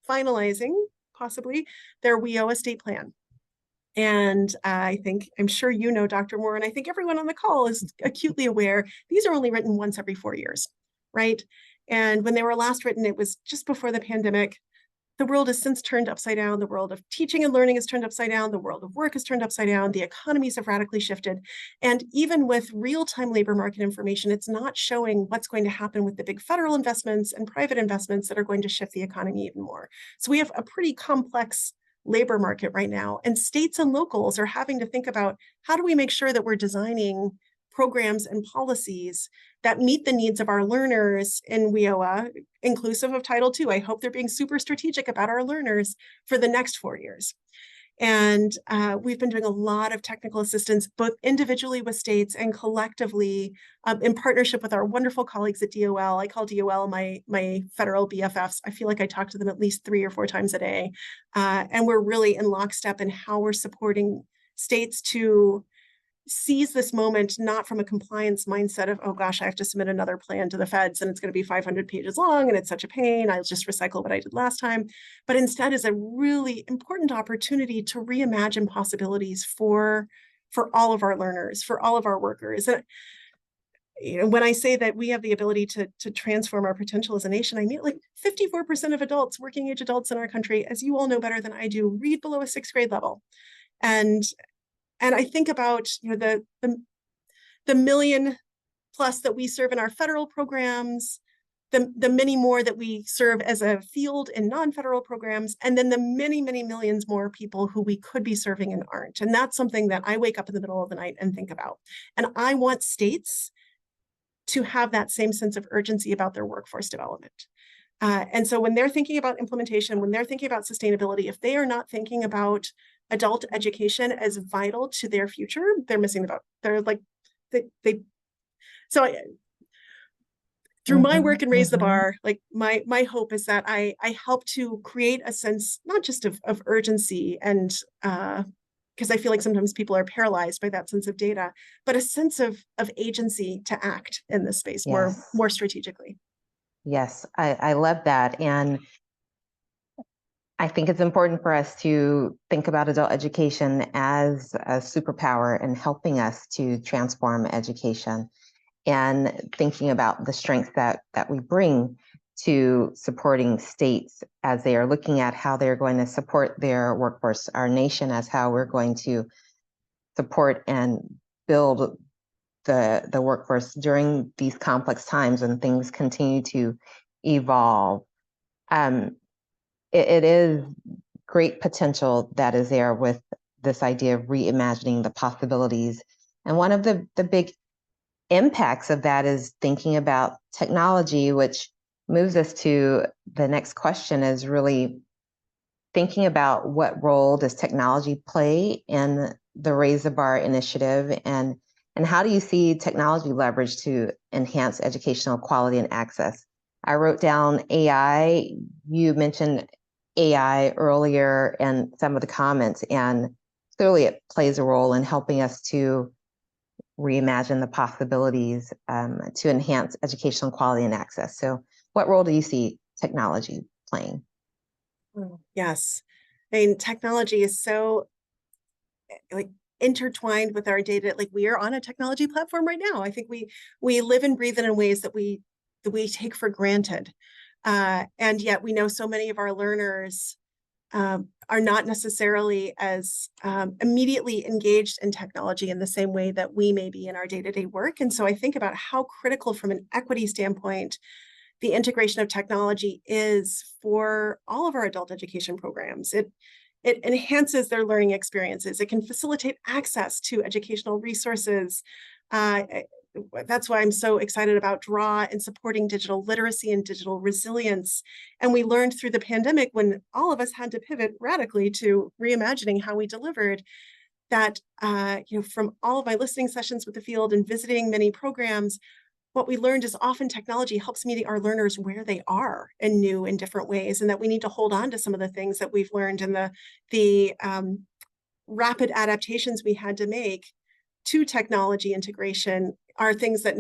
Speaker 3: finalizing, possibly, their WIOA state plan. And I'm sure Dr. Moore, and I think everyone on the call is acutely aware, these are only written once every 4 years, right? And when they were last written, it was just before the pandemic. The world has since turned upside down. The world of teaching and learning has turned upside down. The world of work has turned upside down. The economies have radically shifted. And even with real-time labor market information, it's not showing what's going to happen with the big federal investments and private investments that are going to shift the economy even more. So we have a pretty complex labor market right now. And states and locals are having to think about, how do we make sure that we're designing programs and policies that meet the needs of our learners in WIOA, inclusive of Title II. I hope they're being super strategic about our learners for the next 4 years. And we've been doing a lot of technical assistance, both individually with states and collectively in partnership with our wonderful colleagues at DOL. I call DOL my federal BFFs. I feel like I talk to them at least 3 or 4 times a day. And we're really in lockstep in how we're supporting states to seize this moment, not from a compliance mindset of, oh gosh, I have to submit another plan to the feds and it's going to be 500 pages long and it's such a pain, I'll just recycle what I did last time. But instead is a really important opportunity to reimagine possibilities for all of our learners, for all of our workers. And when I say that we have the ability to transform our potential as a nation, I mean, like 54% of adults, working age adults in our country, as you all know better than I do, read below a 6th grade level. And I think about the million plus that we serve in our federal programs, the many more that we serve as a field in non-federal programs, and then the many, many millions more people who we could be serving and aren't. And that's something that I wake up in the middle of the night and think about. And I want states to have that same sense of urgency about their workforce development. And so when they're thinking about implementation, when they're thinking about sustainability, if they are not thinking about adult education as vital to their future, they're missing the boat. They're like, through my work and Raise the Bar, like my hope is that I help to create a sense, not just of urgency and because I feel like sometimes people are paralyzed by that sense of data, but a sense of agency to act in this space more strategically.
Speaker 2: Yes, I love that. And I think it's important for us to think about adult education as a superpower in helping us to transform education, and thinking about the strengths that we bring to supporting states as they are looking at how they're going to support their workforce, our nation as how we're going to support and build the workforce during these complex times when things continue to evolve. It is great potential that is there with this idea of reimagining the possibilities. And one of the big impacts of that is thinking about technology, which moves us to the next question, is really thinking about what role does technology play in the Raise the Bar initiative, and how do you see technology leverage to enhance educational quality and access? I wrote down AI. You mentioned AI earlier in some of the comments, and clearly it plays a role in helping us to reimagine the possibilities to enhance educational quality and access. So what role do you see technology playing?
Speaker 3: Yes. I mean, technology is so intertwined with our data. Like, we are on a technology platform right now. I think we live and breathe in ways that we take for granted. And yet we know so many of our learners are not necessarily as immediately engaged in technology in the same way that we may be in our day-to-day work. And so I think about how critical from an equity standpoint the integration of technology is for all of our adult education programs. It enhances their learning experiences. It can facilitate access to educational resources. That's why I'm so excited about DRAW and supporting digital literacy and digital resilience. And we learned through the pandemic, when all of us had to pivot radically to reimagining how we delivered, that from all of my listening sessions with the field and visiting many programs, what we learned is often technology helps meet our learners where they are in new and different ways, and that we need to hold on to some of the things that we've learned and the rapid adaptations we had to make to technology integration are things that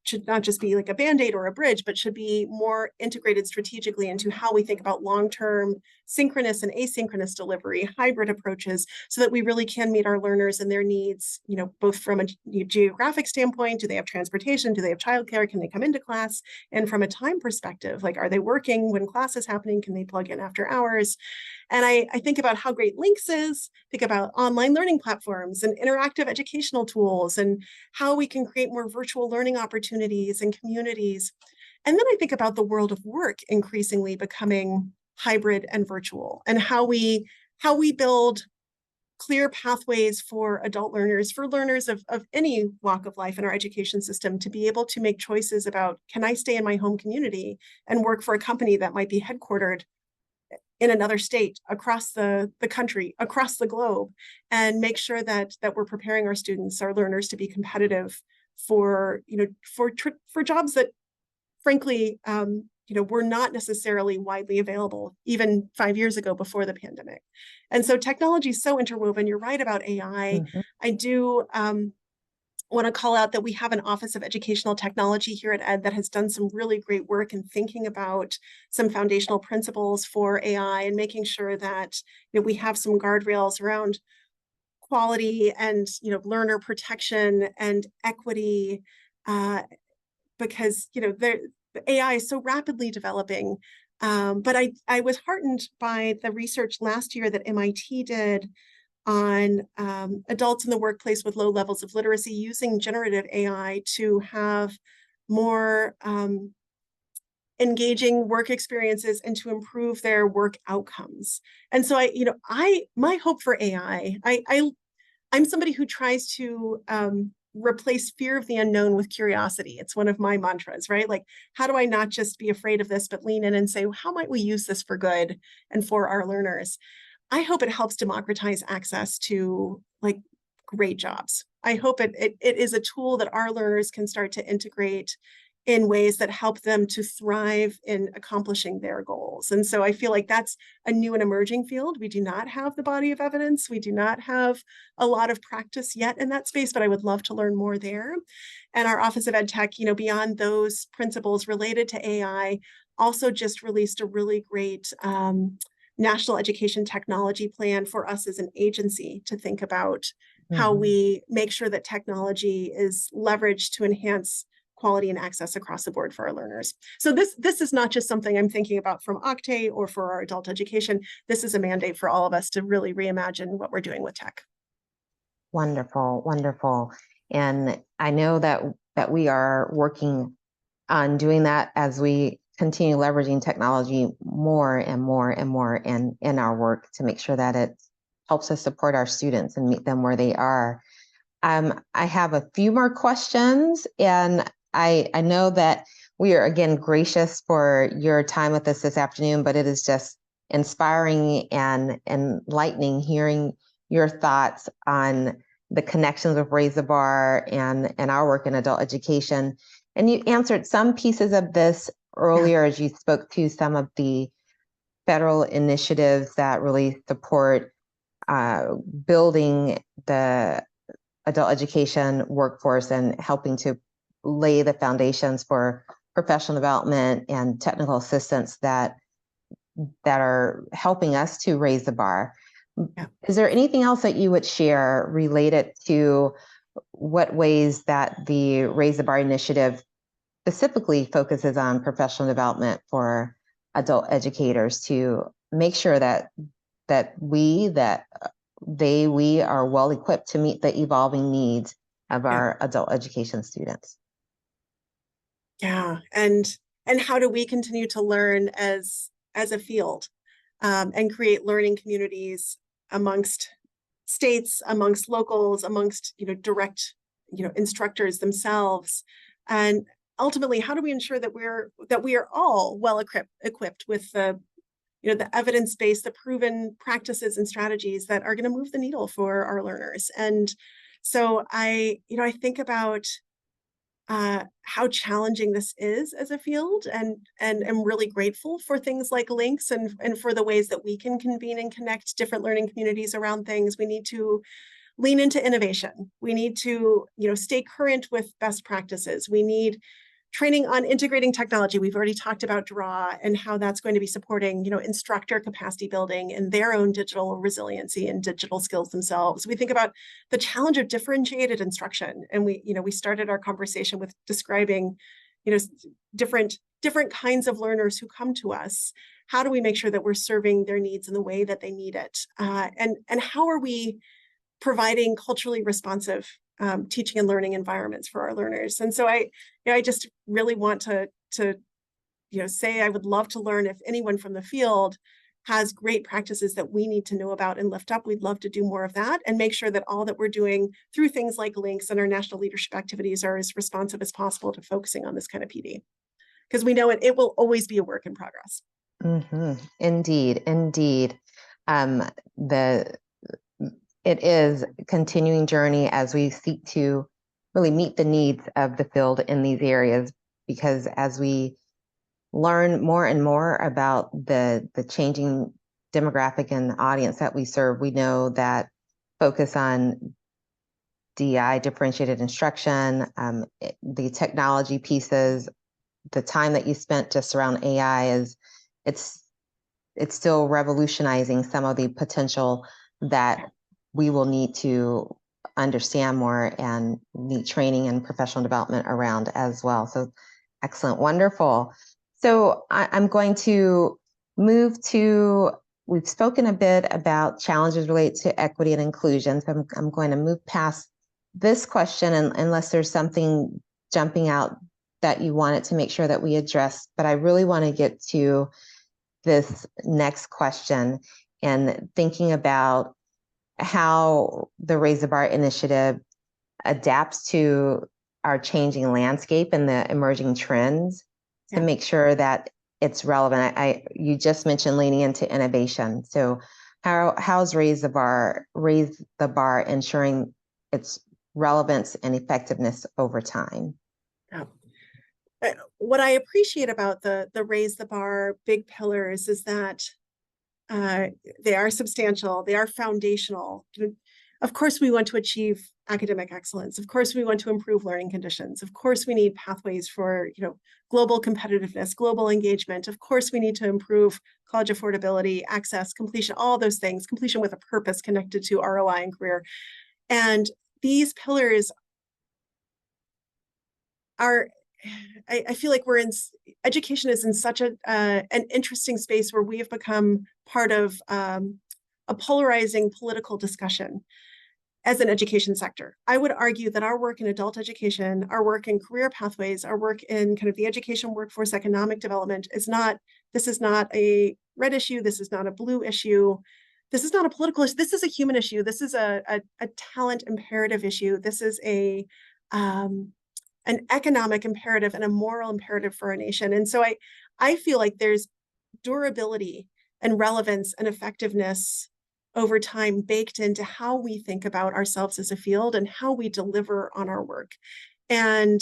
Speaker 3: should not just be like a Band-Aid or a bridge, but should be more integrated strategically into how we think about long-term synchronous and asynchronous delivery, hybrid approaches, so that we really can meet our learners and their needs, both from a geographic standpoint. Do they have transportation? Do they have childcare? Can they come into class? And from a time perspective, like, are they working when class is happening? Can they plug in after hours? And I think about how great Links is, think about online learning platforms and interactive educational tools, and how we can create more virtual learning opportunities and communities. And then I think about the world of work increasingly becoming hybrid and virtual, and how we build clear pathways for adult learners, for learners of any walk of life in our education system, to be able to make choices about, can I stay in my home community and work for a company that might be headquartered in another state, across the country, across the globe, and make sure that we're preparing our students, our learners, to be competitive for jobs that, frankly, were not necessarily widely available even 5 years ago, before the pandemic. And so technology is so interwoven. You're right about AI.
Speaker 2: Mhm.
Speaker 3: I do want to call out that we have an Office of Educational Technology here at Ed that has done some really great work in thinking about some foundational principles for AI, and making sure that we have some guardrails around quality and learner protection and equity, because the AI is so rapidly developing. But I was heartened by the research last year that MIT did on adults in the workplace with low levels of literacy, using generative AI to have more engaging work experiences and to improve their work outcomes. And so my hope for AI, I'm somebody who tries to replace fear of the unknown with curiosity. It's one of my mantras, right? Like, how do I not just be afraid of this, but lean in and say, how might we use this for good and for our learners? I hope it helps democratize access to great jobs. I hope it is a tool that our learners can start to integrate in ways that help them to thrive in accomplishing their goals. And so I feel like that's a new and emerging field. We do not have the body of evidence. We do not have a lot of practice yet in that space, but I would love to learn more there. And our Office of Ed Tech, beyond those principles related to AI, also just released a really great National Education Technology Plan for us as an agency to think about how we make sure that technology is leveraged to enhance quality and access across the board for our learners. So this is not just something I'm thinking about from Octave or for our adult education. This is a mandate for all of us to really reimagine what we're doing with tech.
Speaker 2: Wonderful, wonderful. And I know that we are working on doing that as we continue leveraging technology more and more and more in our work, to make sure that it helps us support our students and meet them where they are. I have a few more questions, and I know that we are, again, gracious for your time with us this afternoon, but it is just inspiring and enlightening hearing your thoughts on the connections of Raise the Bar and our work in adult education. And you answered some pieces of this earlier as you spoke to some of the federal initiatives that really support building the adult education workforce and helping to lay the foundations for professional development and technical assistance that are helping us to raise the bar.
Speaker 3: Yeah.
Speaker 2: Is there anything else that you would share related to what ways that the Raise the Bar initiative specifically focuses on professional development for adult educators, to make sure that we are well equipped to meet the evolving needs of our adult education students.
Speaker 3: Yeah, and how do we continue to learn as a field, and create learning communities amongst states, amongst locals, amongst direct instructors themselves, and ultimately, how do we ensure that we are all well equipped with the the evidence-based, the proven practices and strategies that are going to move the needle for our learners. And so I think about how challenging this is as a field, and am really grateful for things like links, and for the ways that we can convene and connect different learning communities around things. We need to lean into innovation. We need to stay current with best practices. We need training on integrating technology. We've already talked about Draw and how that's going to be supporting instructor capacity building and their own digital resiliency and digital skills themselves. We think about the challenge of differentiated instruction, and we started our conversation with describing different kinds of learners who come to us. How do we make sure that we're serving their needs in the way that they need it, and how are we providing culturally responsive teaching and learning environments for our learners? And so I just really want to say I would love to learn if anyone from the field has great practices that we need to know about and lift up. We'd love to do more of that and make sure that all that we're doing through things like links and our national leadership activities are as responsive as possible to focusing on this kind of PD, because we know it will always be a work in progress.
Speaker 2: Mm-hmm. Indeed. It is a continuing journey as we seek to really meet the needs of the field in these areas, because as we learn more and more about the changing demographic and audience that we serve, we know that focus on DI, differentiated instruction, the technology pieces, the time that you spent just around AI it's still revolutionizing some of the potential that we will need to understand more and need training and professional development around as well. So excellent, wonderful. So I'm going to move to, we've spoken a bit about challenges related to equity and inclusion. So I'm going to move past this question, unless there's something jumping out that you wanted to make sure that we address. But I really want to get to this next question and thinking about how the Raise the Bar initiative adapts to our changing landscape and the emerging trends to make sure that it's relevant. You just mentioned leaning into innovation. So how's Raise the Bar ensuring its relevance and effectiveness over time?
Speaker 3: Yeah. What I appreciate about the Raise the Bar big pillars is that they are substantial, they are foundational. Of course, we want to achieve academic excellence. Of course, we want to improve learning conditions. Of course, we need pathways for global competitiveness, global engagement. Of course, we need to improve college affordability, access, completion, all those things, completion with a purpose connected to ROI and career. And these pillars are, I feel like education is in such an interesting space where we have become part of a polarizing political discussion as an education sector. I would argue that our work in adult education, our work in career pathways, our work in kind of the education workforce economic development this is not a red issue, this is not a blue issue, this is not a political issue, this is a human issue, this is a talent imperative issue, this is an economic imperative and a moral imperative for our nation. And so I feel like there's durability and relevance and effectiveness over time baked into how we think about ourselves as a field and how we deliver on our work. And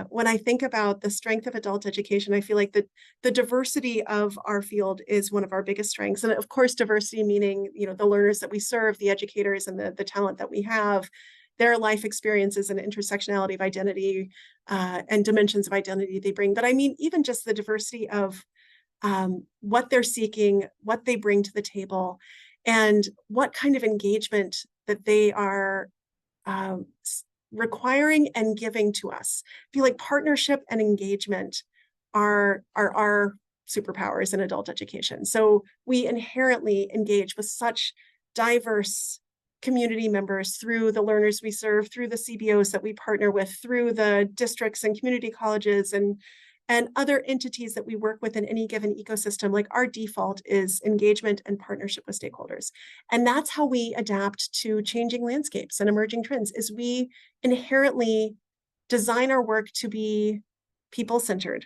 Speaker 3: when I think about the strength of adult education, I feel like the diversity of our field is one of our biggest strengths. And of course, diversity meaning, the learners that we serve, the educators and the talent that we have, their life experiences and intersectionality of identity and dimensions of identity they bring. But I mean, even just the diversity of what they're seeking, what they bring to the table, and what kind of engagement that they are requiring and giving to us. I feel like partnership and engagement are superpowers in adult education. So we inherently engage with such diverse community members through the learners we serve, through the CBOs that we partner with, through the districts and community colleges and other entities that we work with in any given ecosystem. Like, our default is engagement and partnership with stakeholders. And that's how we adapt to changing landscapes and emerging trends, is we inherently design our work to be people-centered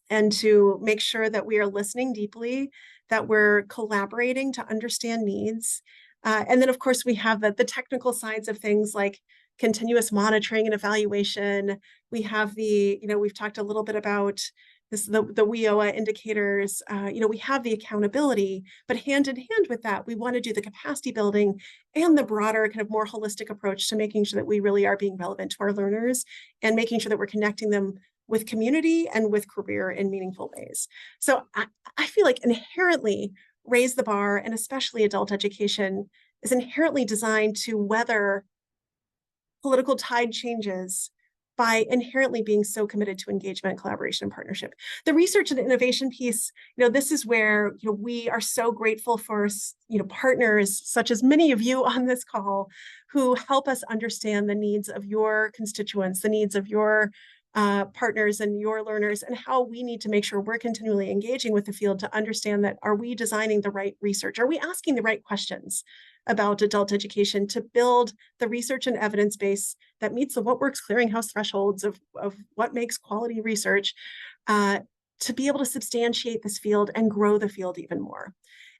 Speaker 3: and to make sure that we are listening deeply, that we're collaborating to understand needs. And then, of course, we have the technical sides of things like continuous monitoring and evaluation. We have we've talked a little bit about this, the WIOA indicators. We have the accountability, but hand in hand with that, we want to do the capacity building and the broader kind of more holistic approach to making sure that we really are being relevant to our learners and making sure that we're connecting them with community and with career in meaningful ways. So I feel like inherently Raise the Bar, and especially adult education, is inherently designed to weather political tide changes by inherently being so committed to engagement, collaboration, and partnership. The research and innovation piece, this is where we are so grateful for partners such as many of you on this call who help us understand the needs of your constituents, the needs of your partners and your learners, and how we need to make sure we're continually engaging with the field to understand that, are we designing the right research? Are we asking the right questions about adult education to build the research and evidence base that meets the What Works clearinghouse thresholds of what makes quality research, to be able to substantiate this field and grow the field even more?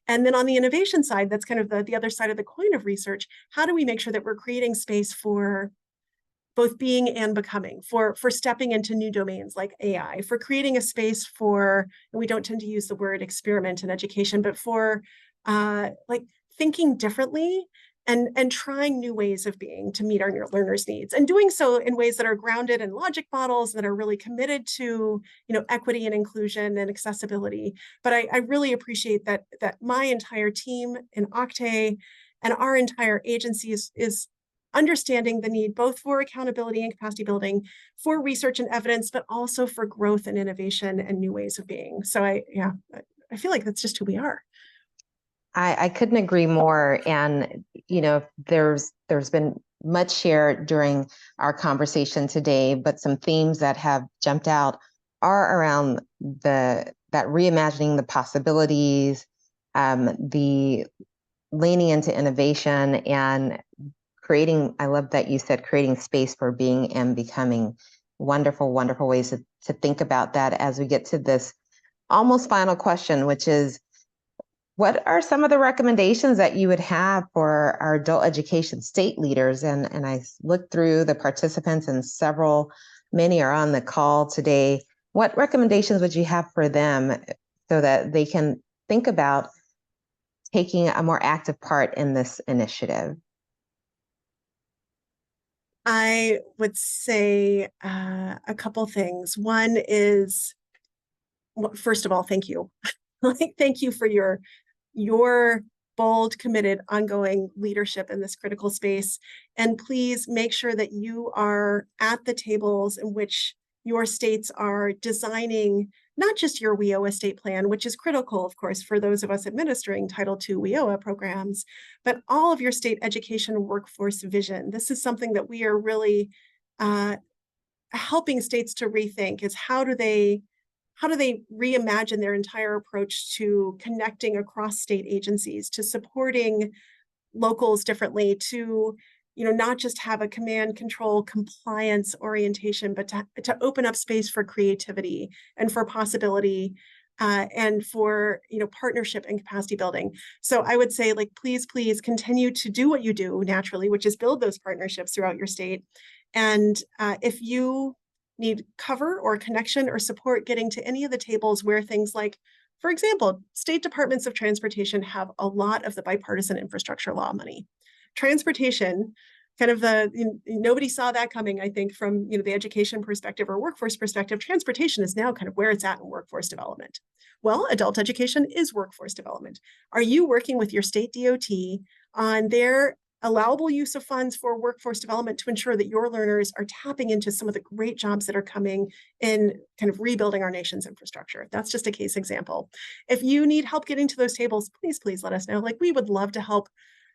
Speaker 3: And then on the innovation side, that's kind of the other side of the coin of research. How do we make sure that we're creating space for both being and becoming, for stepping into new domains like AI, for creating a space for, and we don't tend to use the word experiment in education, but for thinking differently and trying new ways of being to meet our learners' needs, and doing so in ways that are grounded in logic models, that are really committed to equity and inclusion and accessibility. But I really appreciate that my entire team in Octave and our entire agency is understanding the need both for accountability and capacity building, for research and evidence, but also for growth and innovation and new ways of being. So I feel like that's just who we are.
Speaker 2: I couldn't agree more. And, there's been much shared during our conversation today, but some themes that have jumped out are around that reimagining the possibilities, the leaning into innovation, and creating, I love that you said creating space for being and becoming. Wonderful, wonderful ways to think about that as we get to this almost final question, which is, what are some of the recommendations that you would have for our adult education state leaders? And I looked through the participants, and many are on the call today. What recommendations would you have for them so that they can think about taking a more active part in this initiative?
Speaker 3: I would say a couple things. One is, first of all, thank you. Thank you for your bold, committed, ongoing leadership in this critical space. And please make sure that you are at the tables in which your states are designing not just your WIOA state plan, which is critical, of course, for those of us administering Title II WIOA programs, but all of your state education workforce vision. This is something that we are really helping states to rethink, is how do they reimagine their entire approach to connecting across state agencies, to supporting locals differently, to not just have a command control compliance orientation, but to open up space for creativity and for possibility, and for partnership and capacity building. So I would say, please continue to do what you do naturally, which is build those partnerships throughout your state. And if you need cover or connection or support getting to any of the tables where things like, for example, state departments of transportation have a lot of the bipartisan infrastructure law money. Transportation, kind of nobody saw that coming, I think, from the education perspective or workforce perspective. Transportation is now kind of where it's at in workforce development. Well, adult education is workforce development. Are you working with your state DOT on their allowable use of funds for workforce development to ensure that your learners are tapping into some of the great jobs that are coming in kind of rebuilding our nation's infrastructure. That's just a case example. If you need help getting to those tables, please let us know. Like, we would love to help.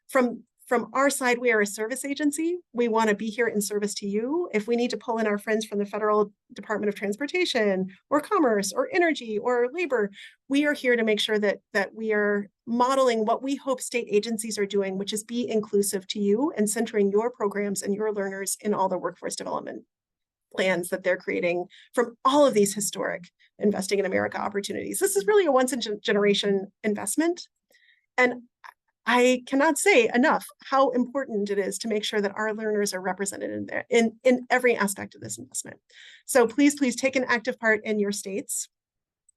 Speaker 3: From our side, we are a service agency. We want to be here in service to you. If we need to pull in our friends from the Federal Department of Transportation or Commerce or Energy or Labor, we are here to make sure that we are modeling what we hope state agencies are doing, which is be inclusive to you and centering your programs and your learners in all the workforce development plans that they're creating from all of these historic Investing in America opportunities. This is really a once-in-a-generation investment. And I cannot say enough how important it is to make sure that our learners are represented in there in every aspect of this investment. So please take an active part in your states.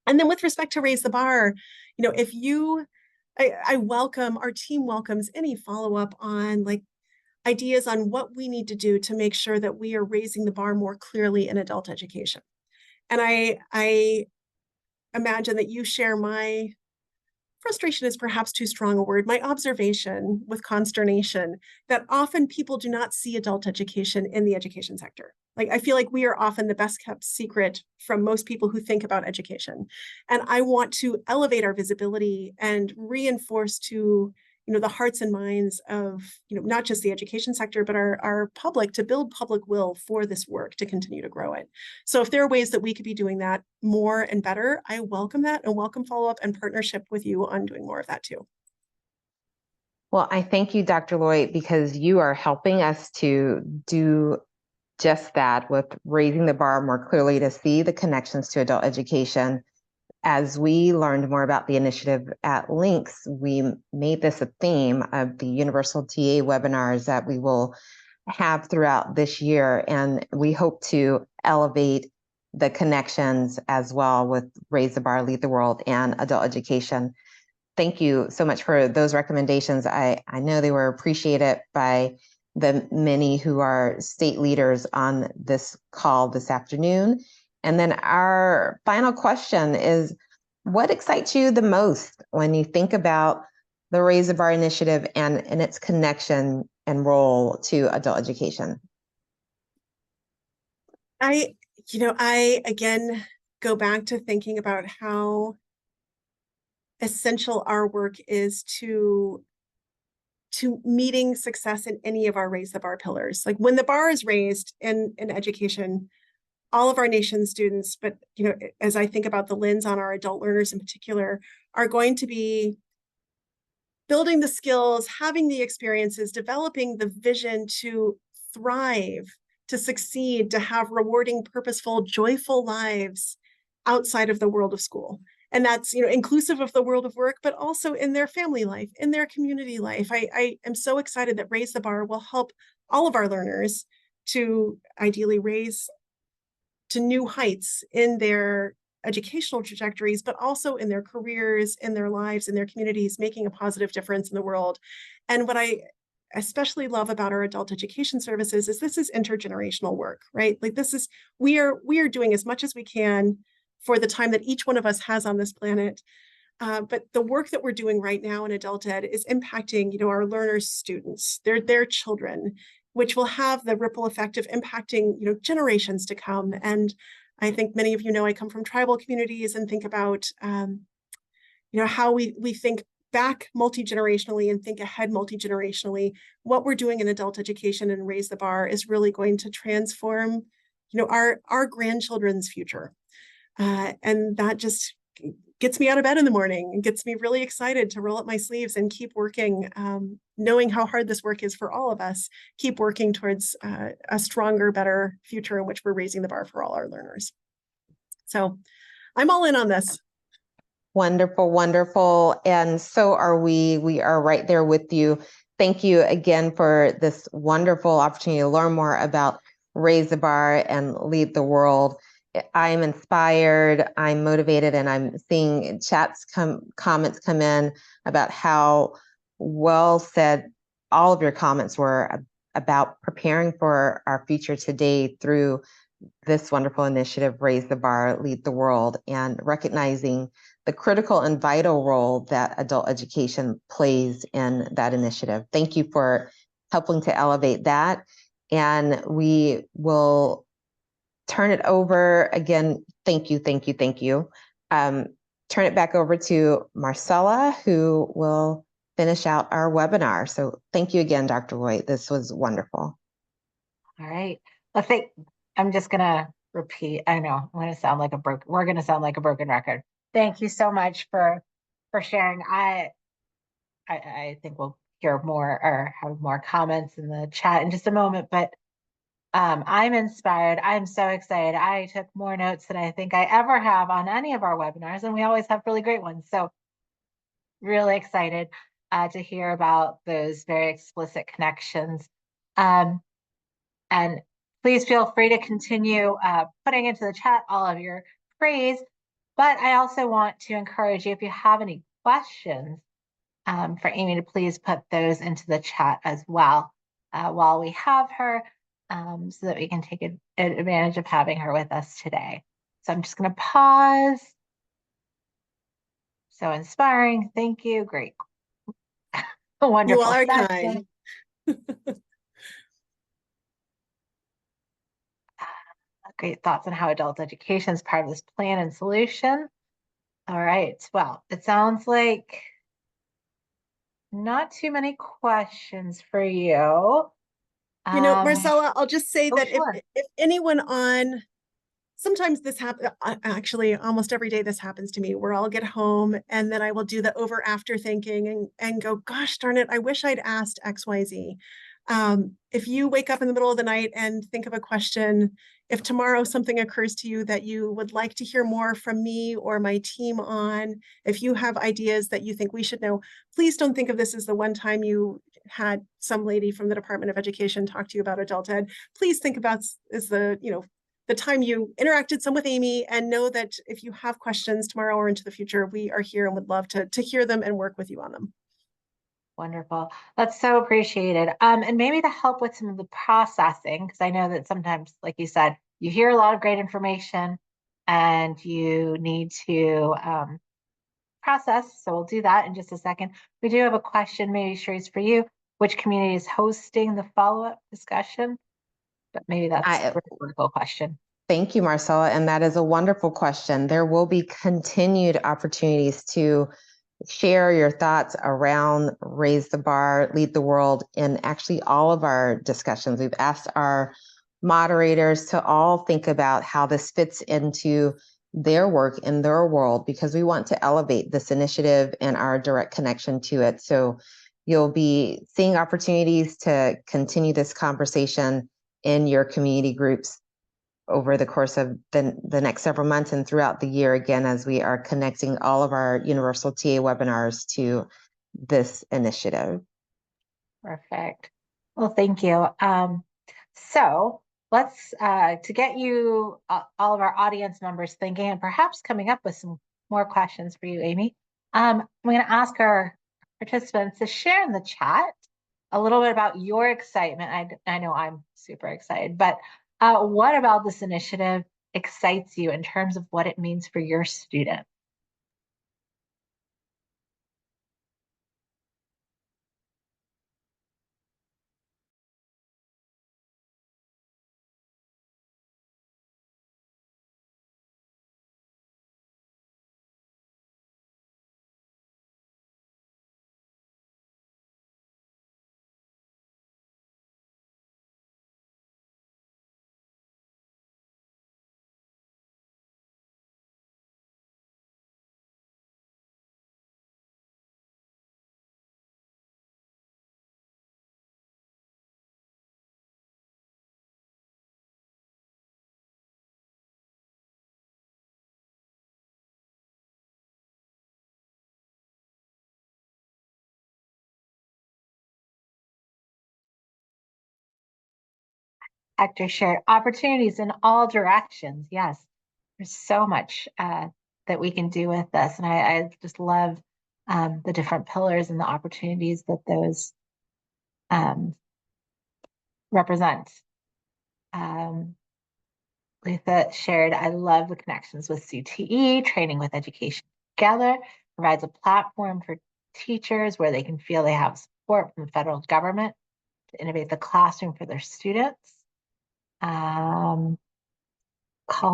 Speaker 3: And then with respect to Raise the Bar, if you, I welcome, our team welcomes any follow-up on like ideas on what we need to do to make sure that we are raising the bar more clearly in adult education. And I imagine that you share my frustration is perhaps too strong a word, my observation with consternation that often people do not see adult education in the education sector. Like, I feel like we are often the best kept secret from most people who think about education. And I want to elevate our visibility and reinforce to the hearts and minds of not just the education sector, but our public, to build public will for this work to continue to grow it. So if there are ways that we could be doing that more and better, I welcome that and welcome follow-up and partnership with you on doing more of that too.
Speaker 2: Well, I thank you, Dr. Lloyd, because you are helping us to do just that with raising the bar more clearly to see the connections to adult education. As we learned more about the initiative at Links, we made this a theme of the Universal TA webinars that we will have throughout this year. And we hope to elevate the connections as well with Raise the Bar, Lead the World, and adult education. Thank you so much for those recommendations. I know they were appreciated by the many who are state leaders on this call this afternoon. And then our final question is, what excites you the most when you think about the Raise the Bar initiative and its connection and role to adult education?
Speaker 3: I again go back to thinking about how essential our work is to meeting success in any of our Raise the Bar pillars. Like, when the bar is raised in education, all of our nation's students, but as I think about the lens on our adult learners in particular, are going to be building the skills, having the experiences, developing the vision to thrive, to succeed, to have rewarding, purposeful, joyful lives outside of the world of school. And that's inclusive of the world of work, but also in their family life, in their community life. I am so excited that Raise the Bar will help all of our learners to ideally raise to new heights in their educational trajectories, but also in their careers, in their lives, in their communities, making a positive difference in the world. And what I especially love about our adult education services is this is intergenerational work, right? Like, this is, we are doing as much as we can for the time that each one of us has on this planet. But the work that we're doing right now in adult ed is impacting, our learners' students, their children, which will have the ripple effect of impacting, generations to come. And I think many of I come from tribal communities and think about, how we think back multi-generationally and think ahead multi-generationally. What we're doing in adult education and Raise the Bar is really going to transform, our grandchildren's future. And that just gets me out of bed in the morning and gets me really excited to roll up my sleeves and keep working, knowing how hard this work is for all of us, keep working towards a stronger, better future in which we're raising the bar for all our learners. So I'm all in on this.
Speaker 2: Wonderful, wonderful. And so are we. We are right there with you. Thank you again for this wonderful opportunity to learn more about Raise the Bar and Lead the World. I'm inspired, I'm motivated, and I'm seeing comments come in about how well said all of your comments were about preparing for our future today through this wonderful initiative, Raise the Bar, Lead the World, and recognizing the critical and vital role that adult education plays in that initiative. Thank you for helping to elevate that. And we will turn it over again. Thank you, thank you, thank you. Turn it back over to Marcella, who will finish out our webinar. So thank you again, Dr. Voigt. This was wonderful.
Speaker 1: All right. Well, I'm just gonna repeat. I know we're gonna sound like a broken record. Thank you so much for sharing. I think we'll hear more or have more comments in the chat in just a moment, but I'm inspired. I'm so excited. I took more notes than I think I ever have on any of our webinars, and we always have really great ones. So really excited to hear about those very explicit connections. And please feel free to continue putting into the chat all of your praise. But I also want to encourage you, if you have any questions for Amy, to please put those into the chat as well while we have her, so that we can take advantage of having her with us today. So I'm just going to pause. So inspiring. Thank you. Great. Wonderful.
Speaker 3: You all are
Speaker 1: session.
Speaker 3: kind.
Speaker 1: Great thoughts on how adult education is part of this plan and solution. All right. Well, it sounds like not too many questions for you.
Speaker 3: You know, Marcella, I'll just say that
Speaker 1: sure.
Speaker 3: if anyone on, sometimes this happens, actually almost every day this happens to me, where I'll get home and then I will do the over after thinking and go, gosh darn it, I wish I'd asked XYZ. If you wake up in the middle of the night and think of a question, if tomorrow something occurs to you that you would like to hear more from me or my team on, if you have ideas that you think we should know, please don't think of this as the one time you had some lady from the Department of Education talk to you about adult ed. Please think about as the time you interacted some with Amy, and know that if you have questions tomorrow or into the future, we are here and would love to hear them and work with you on them.
Speaker 1: Wonderful. That's so appreciated. And maybe to help with some of the processing, because I know that sometimes, like you said, you hear a lot of great information and you need to process. So we'll do that in just a second. We do have a question, maybe Sharice, for you. Which community is hosting the follow-up discussion? But maybe that's a rhetorical question.
Speaker 2: Thank you, Marcella. And that is a wonderful question. There will be continued opportunities to share your thoughts around Raise the Bar, Lead the World in actually all of our discussions. We've asked our moderators to all think about how this fits into their work in their world, because we want to elevate this initiative and our direct connection to it. So you'll be seeing opportunities to continue this conversation in your community groups over the course of the next several months and throughout the year, again, as we are connecting all of our Universal TA webinars to this initiative.
Speaker 1: Perfect. Well, thank you. So let's, to get you, all of our audience members thinking and perhaps coming up with some more questions for you, Amy, I'm going to ask our participants to share in the chat a little bit about your excitement. I know I'm super excited, but what about this initiative excites you in terms of what it means for your students? Hector shared opportunities in all directions. Yes, there's so much that we can do with this. And I just love the different pillars and the opportunities that those represent. Letha shared, I love the connections with CTE, training with education together, provides a platform for teachers where they can feel they have support from the federal government to innovate the classroom for their students. Call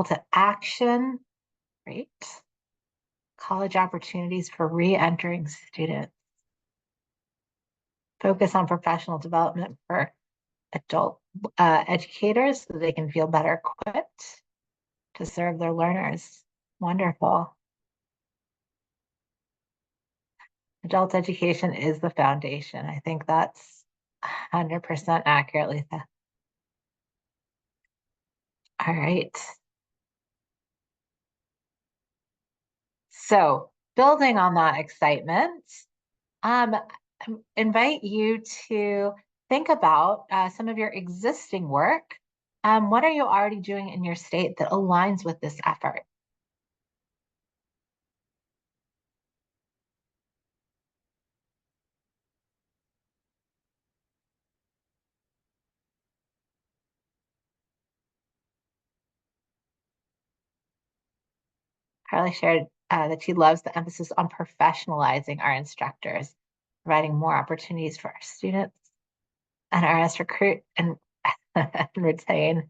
Speaker 1: to action, great. College opportunities for re-entering students. Focus on professional development for adult educators so they can feel better equipped to serve their learners. Wonderful. Adult education is the foundation. I think that's 100% accurate, Letha. All right. So building on that excitement, invite you to think about some of your existing work. What are you already doing in your state that aligns with this effort? Carly shared that she loves the emphasis on professionalizing our instructors, providing more opportunities for our students, and our S Recruit and, and Retain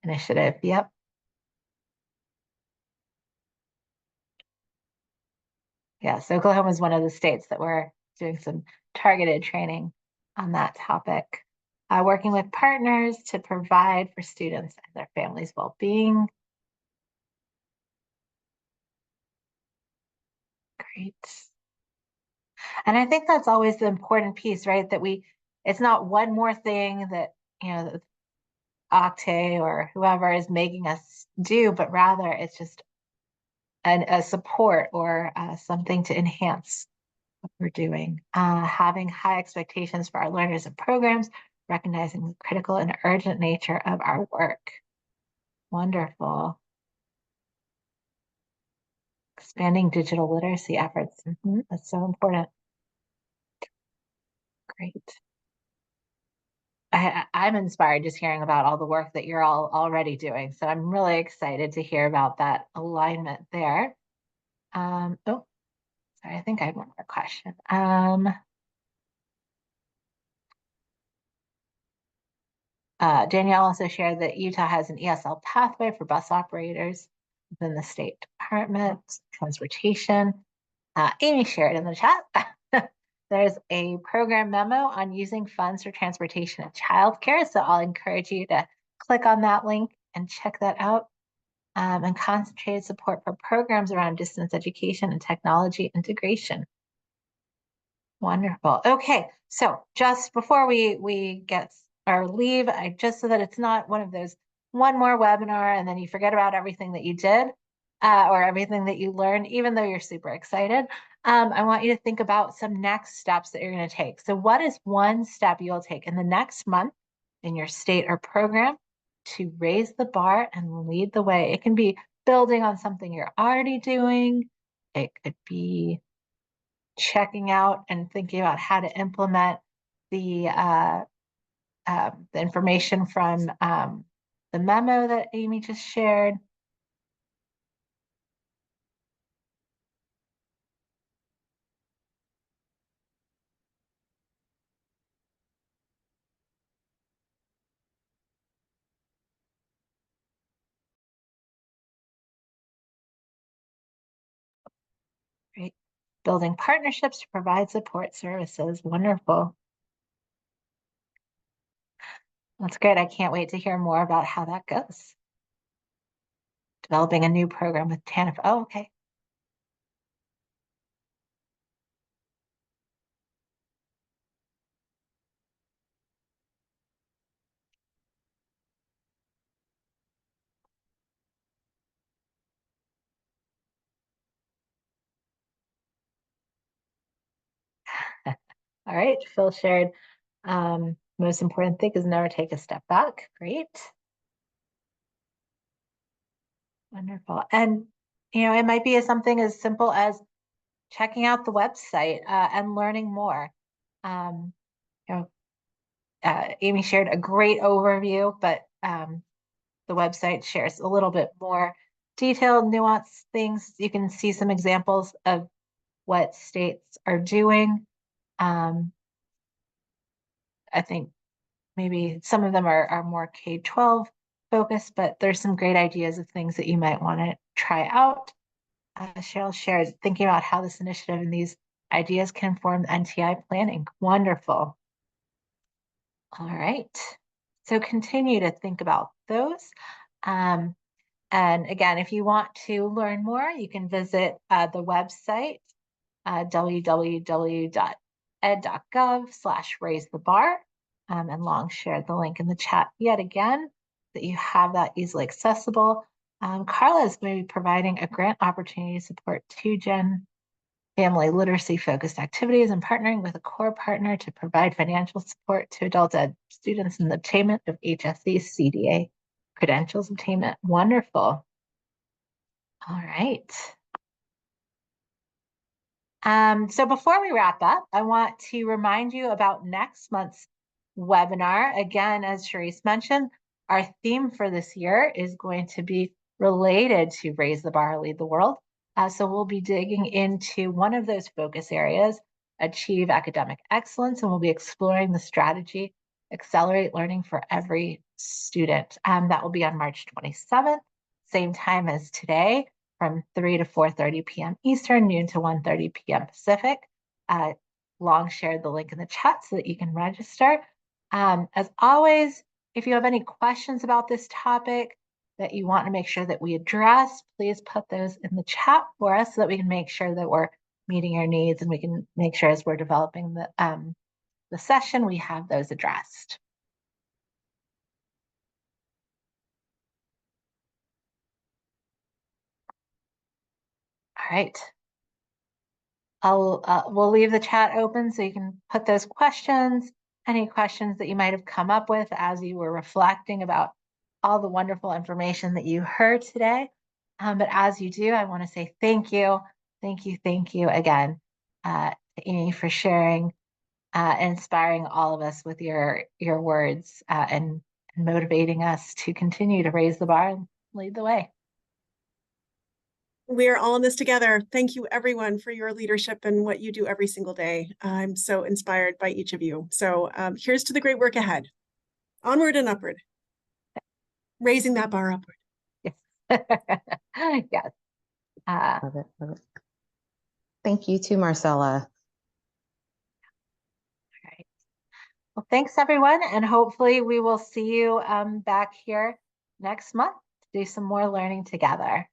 Speaker 1: initiative. Yep. Yes, Oklahoma is one of the states that we're doing some targeted training on that topic. Working with partners to provide for students and their families' well-being. Great. And I think that's always the important piece, right? That it's not one more thing that, Octave or whoever is making us do, but rather it's just a support or something to enhance what we're doing. Having high expectations for our learners and programs, recognizing the critical and urgent nature of our work. Wonderful. Expanding digital literacy efforts. That's so important. Great. I'm inspired just hearing about all the work that you're all already doing. So I'm really excited to hear about that alignment there. Oh, sorry, I think I have one more question. Danielle also shared that Utah has an ESL pathway for bus operators within the state department, transportation. Amy shared in the chat. There's a program memo on using funds for transportation and childcare. So I'll encourage you to click on that link and check that out. And concentrated support for programs around distance education and technology integration. Wonderful. Okay, so just before we get or leave, just so that it's not one of those one more webinar and then you forget about everything that you did or everything that you learned, even though you're super excited. I want you to think about some next steps that you're going to take. So what is one step you'll take in the next month in your state or program to raise the bar and lead the way? It can be building on something you're already doing. It could be checking out and thinking about how to implement the information from the memo that Amy just shared. Right. Building partnerships to provide support services. Wonderful. That's great. I can't wait to hear more about how that goes. Developing a new program with TANF. Oh, okay. All right. Phil shared most important thing is never take a step back. Great. Wonderful. And, it might be something as simple as checking out the website and learning more. Um, Amy shared a great overview, but the website shares a little bit more detailed, nuanced things. You can see some examples of what states are doing. I think maybe some of them are more K-12 focused, but there's some great ideas of things that you might want to try out. Cheryl shares thinking about how this initiative and these ideas can inform the NTI planning. Wonderful. All right. So continue to think about those. And again, if you want to learn more, you can visit the website, www.ed.gov/raisethebar. And Long shared the link in the chat yet again, that you have that easily accessible. Carla is going to be providing a grant opportunity to support 2-gen family literacy focused activities and partnering with a core partner to provide financial support to adult ed students in the attainment of HSE CDA credentials attainment. Wonderful. All right. So before we wrap up, I want to remind you about next month's webinar. Again, as Charisse mentioned, our theme for this year is going to be related to Raise the Bar, Lead the World. So we'll be digging into one of those focus areas, achieve academic excellence, and we'll be exploring the strategy, accelerate learning for every student. That will be on March 27th, same time as today, from 3 to 4:30 p.m. Eastern, noon to 1:30 p.m. Pacific. Long shared the link in the chat so that you can register. As always, if you have any questions about this topic that you want to make sure that we address, please put those in the chat for us so that we can make sure that we're meeting your needs, and we can make sure as we're developing the session, we have those addressed. All right. We'll leave the chat open so you can put those questions, any questions that you might have come up with as you were reflecting about all the wonderful information that you heard today. But as you do, I want to say thank you again to Amy for sharing, inspiring all of us with your words, and motivating us to continue to raise the bar and lead the way.
Speaker 3: We are all in this together. Thank you, everyone, for your leadership and what you do every single day. I'm so inspired by each of you. So here's to the great work ahead. Onward and upward. Raising that bar upward.
Speaker 1: Yes. Yes.
Speaker 2: Love it, love it. Thank you too, Marcella.
Speaker 1: All right. Well, thanks, everyone. And hopefully we will see you back here next month to do some more learning together.